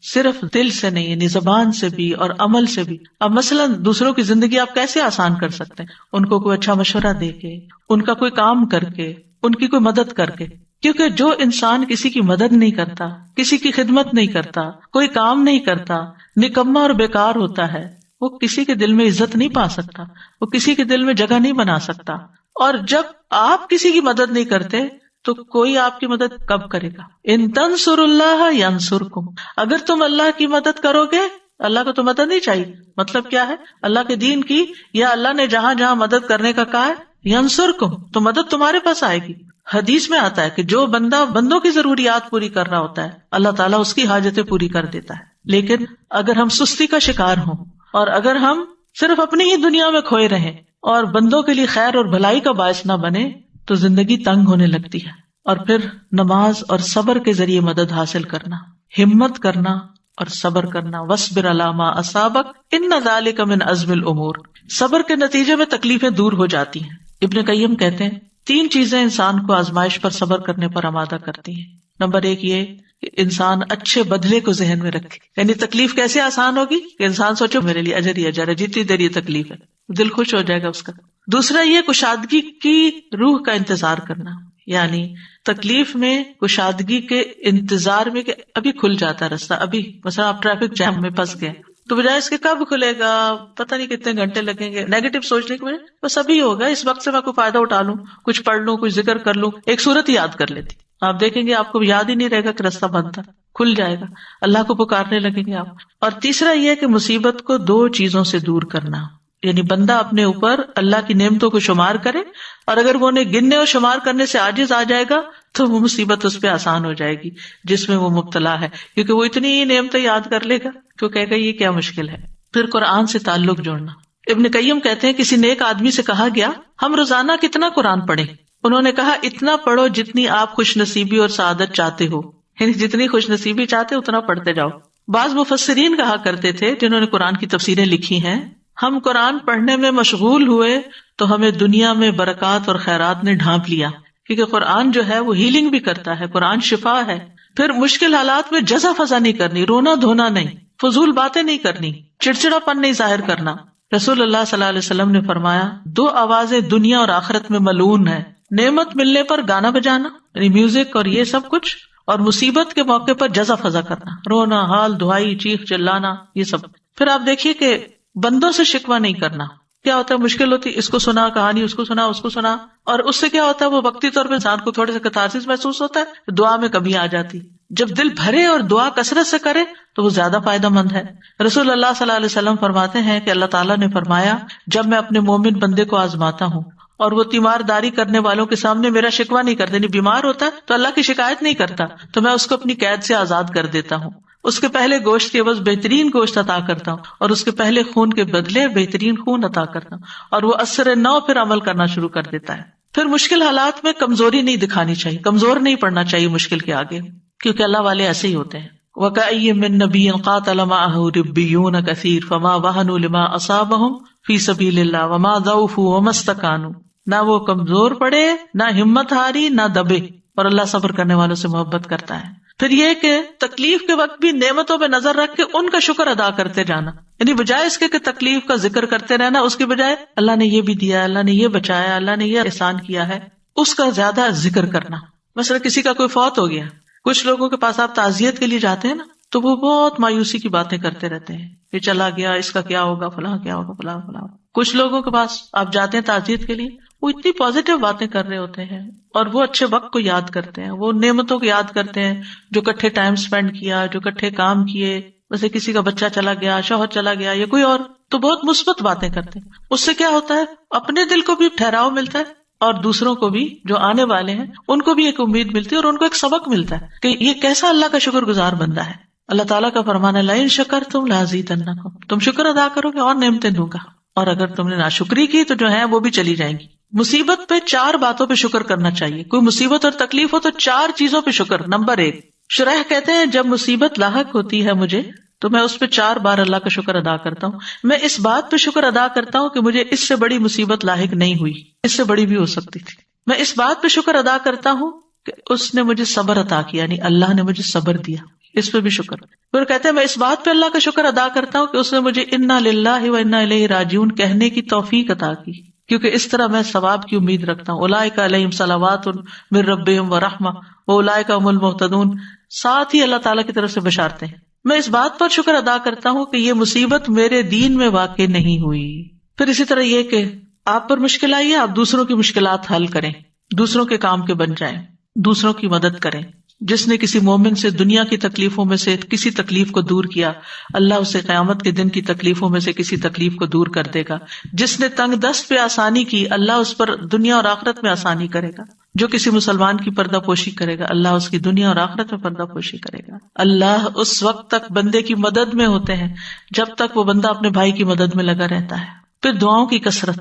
صرف دل سے نہیں، یعنی زبان سے بھی اور عمل سے بھی. اب مثلا دوسروں کی زندگی آپ کیسے آسان کر سکتے ہیں؟ ان کو کوئی اچھا مشورہ دے کے، ان کا کوئی کام کر کے، ان کی کوئی مدد کر کے. کیونکہ جو انسان کسی کی مدد نہیں کرتا، کسی کی خدمت نہیں کرتا، کوئی کام نہیں کرتا، نکما اور بیکار ہوتا ہے، وہ کسی کے دل میں عزت نہیں پا سکتا، وہ کسی کے دل میں جگہ نہیں بنا سکتا. اور جب آپ کسی کی مدد نہیں کرتے تو کوئی آپ کی مدد کب کرے گا؟ ان تنصروا اللہ ینصرکم، اگر تم اللہ کی مدد کرو گے، اللہ کو تو مدد نہیں چاہیے. مطلب کیا ہے؟ اللہ کے دین کی، یا اللہ نے جہاں جہاں مدد کرنے کا کہا ہے، ینصرکم، تو مدد تمہارے پاس آئے گی. حدیث میں آتا ہے کہ جو بندہ بندوں کی ضروریات پوری کر رہا ہوتا ہے، اللہ تعالیٰ اس کی حاجتیں پوری کر دیتا ہے. لیکن اگر ہم سستی کا شکار ہوں، اور اگر ہم صرف اپنی ہی دنیا میں کھوئے رہیں اور بندوں کے لیے خیر اور بھلائی کا باعث نہ بنے، تو زندگی تنگ ہونے لگتی ہے. اور پھر نماز اور صبر کے ذریعے مدد حاصل کرنا، ہمت کرنا اور صبر کرنا. وَاصْبِرْ عَلَىٰ مَا أَصَابَكَ إِنَّ ذَلِكَ مِنْ عَزْمِ الْأُمُورِ. صبر کے نتیجے میں تکلیفیں دور ہو جاتی ہیں. ابن قیم کہتے ہیں 3 چیزیں انسان کو آزمائش پر صبر کرنے پر آمادہ کرتی ہیں. نمبر 1 یہ کہ انسان اچھے بدلے کو ذہن میں رکھے، یعنی تکلیف کیسے آسان ہوگی کہ انسان سوچو میرے لیے اجر ہی اجر ہے، جتنی دیر یہ تکلیف ہے دل خوش ہو جائے گا اس کا. دوسرا یہ کشادگی کی روح کا انتظار کرنا، یعنی تکلیف میں کشادگی کے انتظار میں کہ ابھی کھل جاتا ہے رستہ. ابھی مثلا آپ ٹریفک جام میں پھنس گئے تو بجائے اس کے کب کھلے گا، پتہ نہیں کتنے گھنٹے لگیں گے، نیگیٹو سوچنے کے بجائے بس ابھی ہوگا، اس وقت سے میں کوئی فائدہ اٹھا لوں، کچھ پڑھ لوں، کچھ ذکر کر لوں. ایک سورت یاد کر لیتی، آپ دیکھیں گے آپ کو یاد ہی نہیں رہے گا کہ راستہ بند تھا، کھل جائے گا، اللہ کو پکارنے لگیں گے آپ. اور تیسرا یہ کہ مصیبت کو 2 چیزوں سے دور کرنا، یعنی بندہ اپنے اوپر اللہ کی نعمتوں کو شمار کرے، اور اگر وہ انہیں گننے اور شمار کرنے سے عاجز آ جائے گا تو وہ مصیبت اس پہ آسان ہو جائے گی جس میں وہ مبتلا ہے، کیونکہ وہ اتنی ہی نعمتیں یاد کر لے گا کہ وہ کہے گا یہ کیا مشکل ہے. پھر قرآن سے تعلق جوڑنا. ابن قیم کہتے ہیں کسی نیک آدمی سے کہا گیا ہم روزانہ کتنا قرآن پڑھیں؟ انہوں نے کہا اتنا پڑھو جتنی آپ خوش نصیبی اور سعادت چاہتے ہو، یعنی جتنی خوش نصیبی چاہتے اتنا پڑھتے جاؤ. بعض مفسرین کہا کرتے تھے جنہوں نے قرآن کی تفسیریں لکھی ہیں، ہم قرآن پڑھنے میں مشغول ہوئے تو ہمیں دنیا میں برکات اور خیرات نے ڈھانپ لیا، کیونکہ قرآن جو ہے وہ ہیلنگ بھی کرتا ہے، قرآن شفا ہے. پھر مشکل حالات میں جزا فضا نہیں کرنی، رونا دھونا نہیں، فضول باتیں نہیں کرنی، چڑچڑا پن نہیں ظاہر کرنا. رسول اللہ صلی اللہ علیہ وسلم نے فرمایا 2 آوازیں دنیا اور آخرت میں ملعون ہیں، نعمت ملنے پر گانا بجانا یعنی میوزک اور یہ سب کچھ، اور مصیبت کے موقع پر جزا فضا کرنا، رونا، حال دہائی، چیخ چلانا، یہ سب. پھر آپ دیکھیے کہ بندوں سے شکوہ نہیں کرنا. کیا ہوتا ہے مشکل ہوتی، اس کو سنا کہانی، اس کو سنا، اس کو سنا، اور اس سے کیا ہوتا ہے وہ وقتی طور پہ انسان کو تھوڑے سے کتارسس محسوس ہوتا ہے، دعا میں کمی آ جاتی. جب دل بھرے اور دعا کثرت سے کرے تو وہ زیادہ فائدہ مند ہے. رسول اللہ صلی اللہ علیہ وسلم فرماتے ہیں کہ اللہ تعالیٰ نے فرمایا جب میں اپنے مومن بندے کو آزماتا ہوں اور وہ تیمارداری کرنے والوں کے سامنے میرا شکوہ نہیں کرتا، یعنی بیمار ہوتا ہے تو اللہ کی شکایت نہیں کرتا، تو میں اس کو اپنی قید سے آزاد کر دیتا ہوں. اس کے پہلے گوشت کے عوض بہترین گوشت عطا کرتا ہوں، اور اس کے پہلے خون کے بدلے بہترین خون عطا کرتا ہوں، اور وہ اثر نو پھر عمل کرنا شروع کر دیتا ہے. پھر مشکل حالات میں کمزوری نہیں دکھانی چاہیے، کمزور نہیں پڑنا چاہیے مشکل کے آگے، کیونکہ اللہ والے ایسے ہی ہوتے ہیں. وَكَأَيٍّ مِّن نَبِيٍّ قَاتَلَ مَعَهُ رِبِّيُّونَ كَثِيرٌ فَمَا وَهَنُوا لِمَا أَصَابَهُمْ فِي سَبِيلِ اللَّهِ وَمَا ضَعُفُوا وَمَا اسْتَكَانُوا. نہ وہ کمزور پڑے، نہ ہمت ہاری، نہ دبے، اور اللہ صبر کرنے والوں سے محبت کرتا ہے. پھر یہ کہ تکلیف کے وقت بھی نعمتوں پہ نظر رکھ کے ان کا شکر ادا کرتے جانا، یعنی بجائے اس کے کہ تکلیف کا ذکر کرتے رہنا، اس کے بجائے اللہ نے یہ بھی دیا، اللہ نے یہ بچایا، اللہ نے یہ احسان کیا ہے، اس کا زیادہ ذکر کرنا. مثلا کسی کا کوئی فوت ہو گیا، کچھ لوگوں کے پاس آپ تعزیت کے لیے جاتے ہیں نا تو وہ بہت مایوسی کی باتیں کرتے رہتے ہیں، یہ چلا گیا، اس کا کیا ہوگا، فلاں کیا ہوگا، فلاں فلاں. کچھ لوگوں کے پاس آپ جاتے ہیں تعزیت کے لیے، وہ اتنی پازیٹیو باتیں کر رہے ہوتے ہیں، اور وہ اچھے وقت کو یاد کرتے ہیں، وہ نعمتوں کو یاد کرتے ہیں جو کٹھے ٹائم سپینڈ کیا، جو کٹھے کام کیے، جیسے کسی کا بچہ چلا گیا، شوہر چلا گیا، یا کوئی اور، تو بہت مثبت باتیں کرتے ہیں. اس سے کیا ہوتا ہے اپنے دل کو بھی ٹھہراؤ ملتا ہے، اور دوسروں کو بھی جو آنے والے ہیں ان کو بھی ایک امید ملتی ہے، اور ان کو ایک سبق ملتا ہے کہ یہ کیسا اللہ کا شکر گزار بندہ ہے. اللہ تعالیٰ کا فرمان ہے لئن شکرتم لازیدنکم، تم شکر ادا کرو گے اور نعمتیں دوں گا، اور اگر تم نے ناشکری کی تو جو ہے وہ بھی چلی جائیں گی. مصیبت پہ 4 باتوں پہ شکر کرنا چاہیے. کوئی مصیبت اور تکلیف ہو تو 4 چیزوں پہ شکر. نمبر 1، شرح کہتے ہیں جب مصیبت لاحق ہوتی ہے مجھے تو میں اس پہ 4 بار اللہ کا شکر ادا کرتا ہوں. میں اس بات پہ شکر ادا کرتا ہوں کہ مجھے اس سے بڑی مصیبت لاحق نہیں ہوئی، اس سے بڑی بھی ہو سکتی تھی. میں اس بات پہ شکر ادا کرتا ہوں کہ اس نے مجھے صبر عطا کیا، یعنی اللہ نے مجھے صبر دیا، اس پہ بھی شکر۔ پھر کہتے ہیں میں اس بات پہ اللہ کا شکر ادا کرتا ہوں کہ اس نے مجھے انا للہ و انا الیہ راجعون کہنے کی توفیق عطا کی، کیونکہ اس طرح میں ثواب کی امید رکھتا ہوں۔ اولئک علیہم صلوات من ربہم ورحمہ واولئک هم المہتدون، ساتھ ہی اللہ تعالیٰ کی طرف سے بشارتیں ہیں۔ میں اس بات پر شکر ادا کرتا ہوں کہ یہ مصیبت میرے دین میں واقع نہیں ہوئی۔ پھر اسی طرح یہ کہ آپ پر مشکل آئی ہے، آپ دوسروں کی مشکلات حل کریں، دوسروں کے کام کے بن جائیں، دوسروں کی مدد کریں۔ جس نے کسی مومن سے دنیا کی تکلیفوں میں سے کسی تکلیف کو دور کیا، اللہ اسے قیامت کے دن کی تکلیفوں میں سے کسی تکلیف کو دور کر دے گا۔ جس نے تنگ دست پہ آسانی کی، اللہ اس پر دنیا اور آخرت میں آسانی کرے گا۔ جو کسی مسلمان کی پردہ پوشی کرے گا، اللہ اس کی دنیا اور آخرت میں پردہ پوشی کرے گا۔ اللہ اس وقت تک بندے کی مدد میں ہوتے ہیں جب تک وہ بندہ اپنے بھائی کی مدد میں لگا رہتا ہے۔ پھر دعاؤں کی کثرت،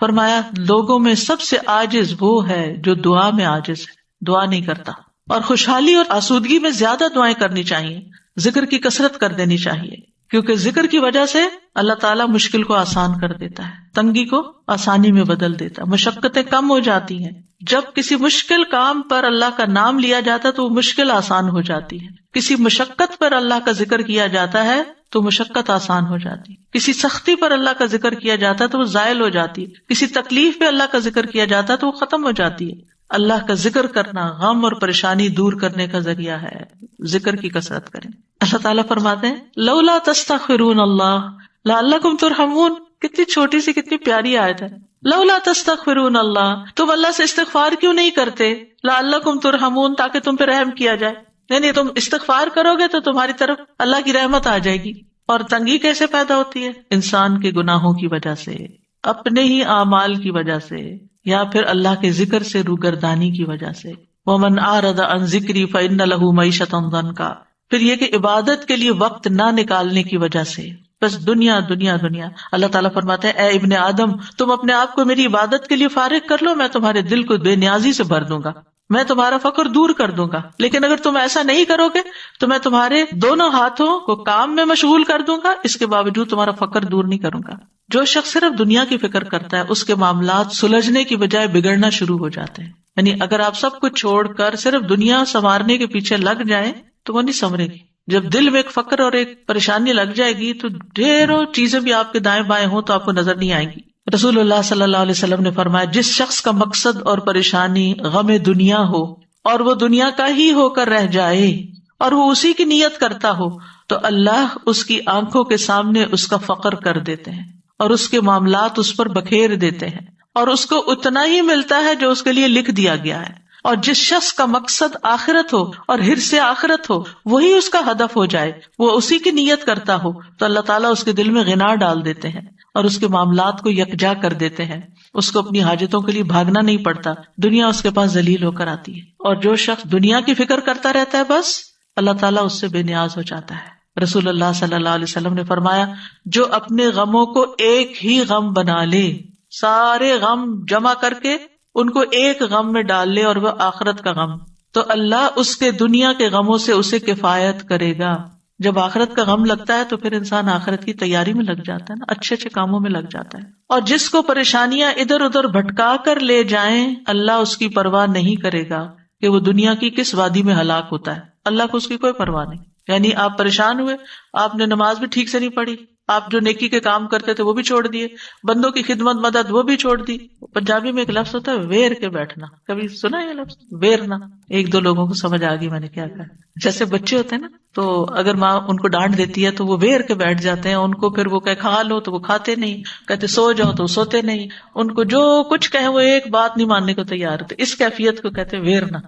فرمایا لوگوں میں سب سے عاجز وہ ہے جو دعا میں عاجز ہے، دعا نہیں کرتا۔ اور خوشحالی اور آسودگی میں زیادہ دعائیں کرنی چاہیے، ذکر کی کثرت کر دینی چاہیے، کیونکہ ذکر کی وجہ سے اللہ تعالیٰ مشکل کو آسان کر دیتا ہے، تنگی کو آسانی میں بدل دیتا ہے، مشقتیں کم ہو جاتی ہیں۔ جب کسی مشکل کام پر اللہ کا نام لیا جاتا ہے تو وہ مشکل آسان ہو جاتی ہے، کسی مشقت پر اللہ کا ذکر کیا جاتا ہے تو مشقت آسان ہو جاتی ہے، کسی سختی پر اللہ کا ذکر کیا جاتا ہے تو وہ زائل ہو جاتی ہے، کسی تکلیف پہ اللہ کا ذکر کیا جاتا ہے تو وہ ختم ہو جاتی ہے۔ اللہ کا ذکر کرنا غم اور پریشانی دور کرنے کا ذریعہ ہے، ذکر کی کثرت کریں۔ اللہ تعالیٰ فرماتے ہیں لولا تستغفرون اللہ لعلکم ترحمون، کتنی چھوٹی سی کتنی پیاری آیت ہے۔ لولا تستغفرون اللہ، تم اللہ سے استغفار کیوں نہیں کرتے؟ لعلکم ترحمون، تاکہ تم پہ رحم کیا جائے، یعنی تم استغفار کرو گے تو تمہاری طرف اللہ کی رحمت آ جائے گی۔ اور تنگی کیسے پیدا ہوتی ہے؟ انسان کے گناہوں کی وجہ سے، اپنے ہی اعمال کی وجہ سے، یا پھر اللہ کے ذکر سے روگردانی کی وجہ سے۔ وَمَنْ أَعْرَضَ عَنْ ذِكْرِي فَإِنَّ لَهُ مَعِيشَةً ضَنْكًا، پھر یہ کہ عبادت کے لیے وقت نہ نکالنے کی وجہ سے، بس دنیا دنیا دنیا۔ اللہ تعالیٰ فرماتے ہیں اے ابن آدم، تم اپنے آپ کو میری عبادت کے لیے فارغ کر لو، میں تمہارے دل کو بے نیازی سے بھر دوں گا، میں تمہارا فقر دور کر دوں گا۔ لیکن اگر تم ایسا نہیں کرو گے تو میں تمہارے دونوں ہاتھوں کو کام میں مشغول کر دوں گا، اس کے باوجود تمہارا فقر دور نہیں کروں گا۔ جو شخص صرف دنیا کی فکر کرتا ہے اس کے معاملات سلجھنے کی بجائے بگڑنا شروع ہو جاتے ہیں۔ یعنی اگر آپ سب کچھ چھوڑ کر صرف دنیا سنوارنے کے پیچھے لگ جائیں تو وہ نہیں سنورے گی۔ جب دل میں ایک فقر اور ایک پریشانی لگ جائے گی تو ڈھیروں چیزیں بھی آپ کے دائیں بائیں ہوں تو آپ کو نظر نہیں آئیں گی۔ رسول اللہ صلی اللہ علیہ وسلم نے فرمایا جس شخص کا مقصد اور پریشانی غم دنیا ہو اور وہ دنیا کا ہی ہو کر رہ جائے اور وہ اسی کی نیت کرتا ہو تو اللہ اس کی آنکھوں کے سامنے اس کا فقر کر دیتے ہیں اور اس کے معاملات اس پر بکھیر دیتے ہیں اور اس کو اتنا ہی ملتا ہے جو اس کے لیے لکھ دیا گیا ہے۔ اور جس شخص کا مقصد آخرت ہو اور حرص آخرت ہو وہی اس کا ہدف ہو جائے، وہ اسی کی نیت کرتا ہو تو اللہ تعالیٰ اس کے دل میں غنا ڈال دیتے ہیں اور اس کے معاملات کو یکجا کر دیتے ہیں، اس کو اپنی حاجتوں کے لیے بھاگنا نہیں پڑتا، دنیا اس کے پاس ذلیل ہو کر آتی ہے۔ اور جو شخص دنیا کی فکر کرتا رہتا ہے بس اللہ تعالیٰ اس سے بے نیاز ہو جاتا ہے۔ رسول اللہ صلی اللہ علیہ وسلم نے فرمایا جو اپنے غموں کو ایک ہی غم بنا لے، سارے غم جمع کر کے ان کو ایک غم میں ڈال لے اور وہ آخرت کا غم، تو اللہ اس کے دنیا کے غموں سے اسے کفایت کرے گا۔ جب آخرت کا غم لگتا ہے تو پھر انسان آخرت کی تیاری میں لگ جاتا ہے نا، اچھے اچھے کاموں میں لگ جاتا ہے۔ اور جس کو پریشانیاں ادھر ادھر بھٹکا کر لے جائیں اللہ اس کی پرواہ نہیں کرے گا کہ وہ دنیا کی کس وادی میں ہلاک ہوتا ہے، اللہ کو اس کی کوئی پرواہ نہیں۔ یعنی آپ پریشان ہوئے، آپ نے نماز بھی ٹھیک سے نہیں پڑھی، آپ جو نیکی کے کام کرتے تھے وہ بھی چھوڑ دیے، بندوں کی خدمت مدد وہ بھی چھوڑ دی۔ پنجابی میں ایک لفظ ہوتا ہے ویر کے بیٹھنا، کبھی سنا یہ لفظ ویرنا؟ ایک دو لوگوں کو سمجھ آ گئی میں نے کیا کہا۔ جیسے بچے ہوتے ہیں نا تو اگر ماں ان کو ڈانٹ دیتی ہے تو وہ ویر کے بیٹھ جاتے ہیں، ان کو پھر وہ کہ کھا لو تو وہ کھاتے نہیں، کہتے سو جاؤ تو سوتے نہیں، ان کو جو کچھ کہیں وہ ایک بات نہیں ماننے کو تیار ہوتے۔ اس کیفیت کو کہتے ہیں ویرنا۔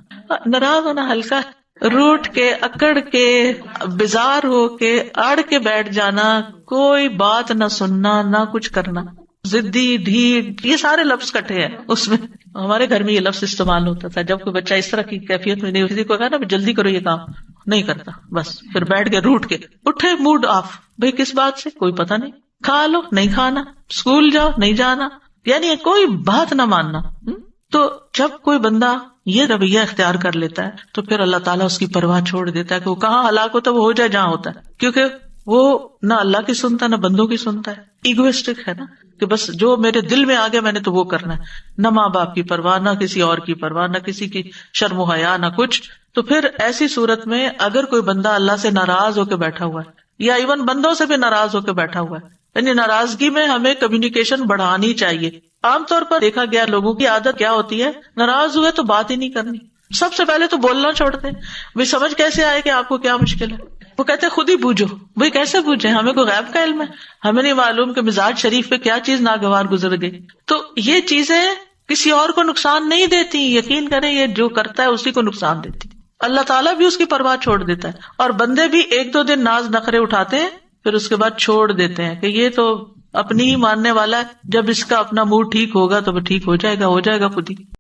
ناراض ہونا ہلکا، روٹ کے اکڑ کے بیزار ہو کے اڑ کے بیٹھ جانا، کوئی بات نہ سننا نہ کچھ کرنا، ضدی ڈھیٹ، یہ سارے لفظ کٹے ہیں اس میں۔ ہمارے گھر میں یہ لفظ استعمال ہوتا تھا جب کوئی بچہ اس طرح کی کیفیت میں نہیں، کسی کو کہا نا جلدی کرو یہ کام، نہیں کرتا، بس پھر بیٹھ کے روٹ کے اٹھے موڈ آف، بھئی کس بات سے، کوئی پتہ نہیں، کھا لو نہیں کھانا، اسکول جاؤ نہیں جانا، یعنی کوئی بات نہ ماننا۔ تو جب کوئی بندہ یہ رویہ اختیار کر لیتا ہے تو پھر اللہ تعالیٰ اس کی پرواہ چھوڑ دیتا ہے کہ وہ کہاں ہلاک ہوتا ہے، وہ ہو جائے جہاں ہوتا ہے، کیونکہ وہ نہ اللہ کی سنتا نہ بندوں کی سنتا ہے، ایگوئسٹک ہے نا، کہ بس جو میرے دل میں آ گیا میں نے تو وہ کرنا ہے، نہ ماں باپ کی پرواہ، نہ کسی اور کی پرواہ، نہ کسی کی شرم و حیا، نہ کچھ. تو پھر ایسی صورت میں اگر کوئی بندہ اللہ سے ناراض ہو کے بیٹھا ہوا ہے یا ایون بندوں سے بھی ناراض ہو کے بیٹھا ہوا ہے، یعنی ناراضگی میں ہمیں کمیونیکیشن بڑھانی چاہیے. عام طور پر دیکھا گیا لوگوں کی عادت کیا ہوتی ہے، ناراض ہوئے تو بات ہی نہیں کرنی، سب سے پہلے تو بولنا چھوڑتے ہیں. بھائی سمجھ کیسے آئے کہ آپ کو کیا مشکل ہے؟ وہ کہتے ہیں خود ہی بوجھو. بھائی کیسے بوجھے؟ ہمیں کوئی غیب کا علم ہے؟ ہمیں نہیں معلوم کہ مزاج شریف پہ کیا چیز ناگوار گزر گئی. تو یہ چیزیں کسی اور کو نقصان نہیں دیتی، یقین کریں یہ جو کرتا ہے اسی کو نقصان دیتی. اللہ تعالیٰ بھی اس کی پرواہ چھوڑ دیتا ہے، اور بندے بھی ایک دو دن ناز نخرے اٹھاتے ہیں پھر اس کے بعد چھوڑ دیتے ہیں کہ یہ تو اپنی ہی ماننے والا ہے، جب اس کا اپنا موڈ ٹھیک ہوگا تو وہ ٹھیک ہو جائے گا خود ہی.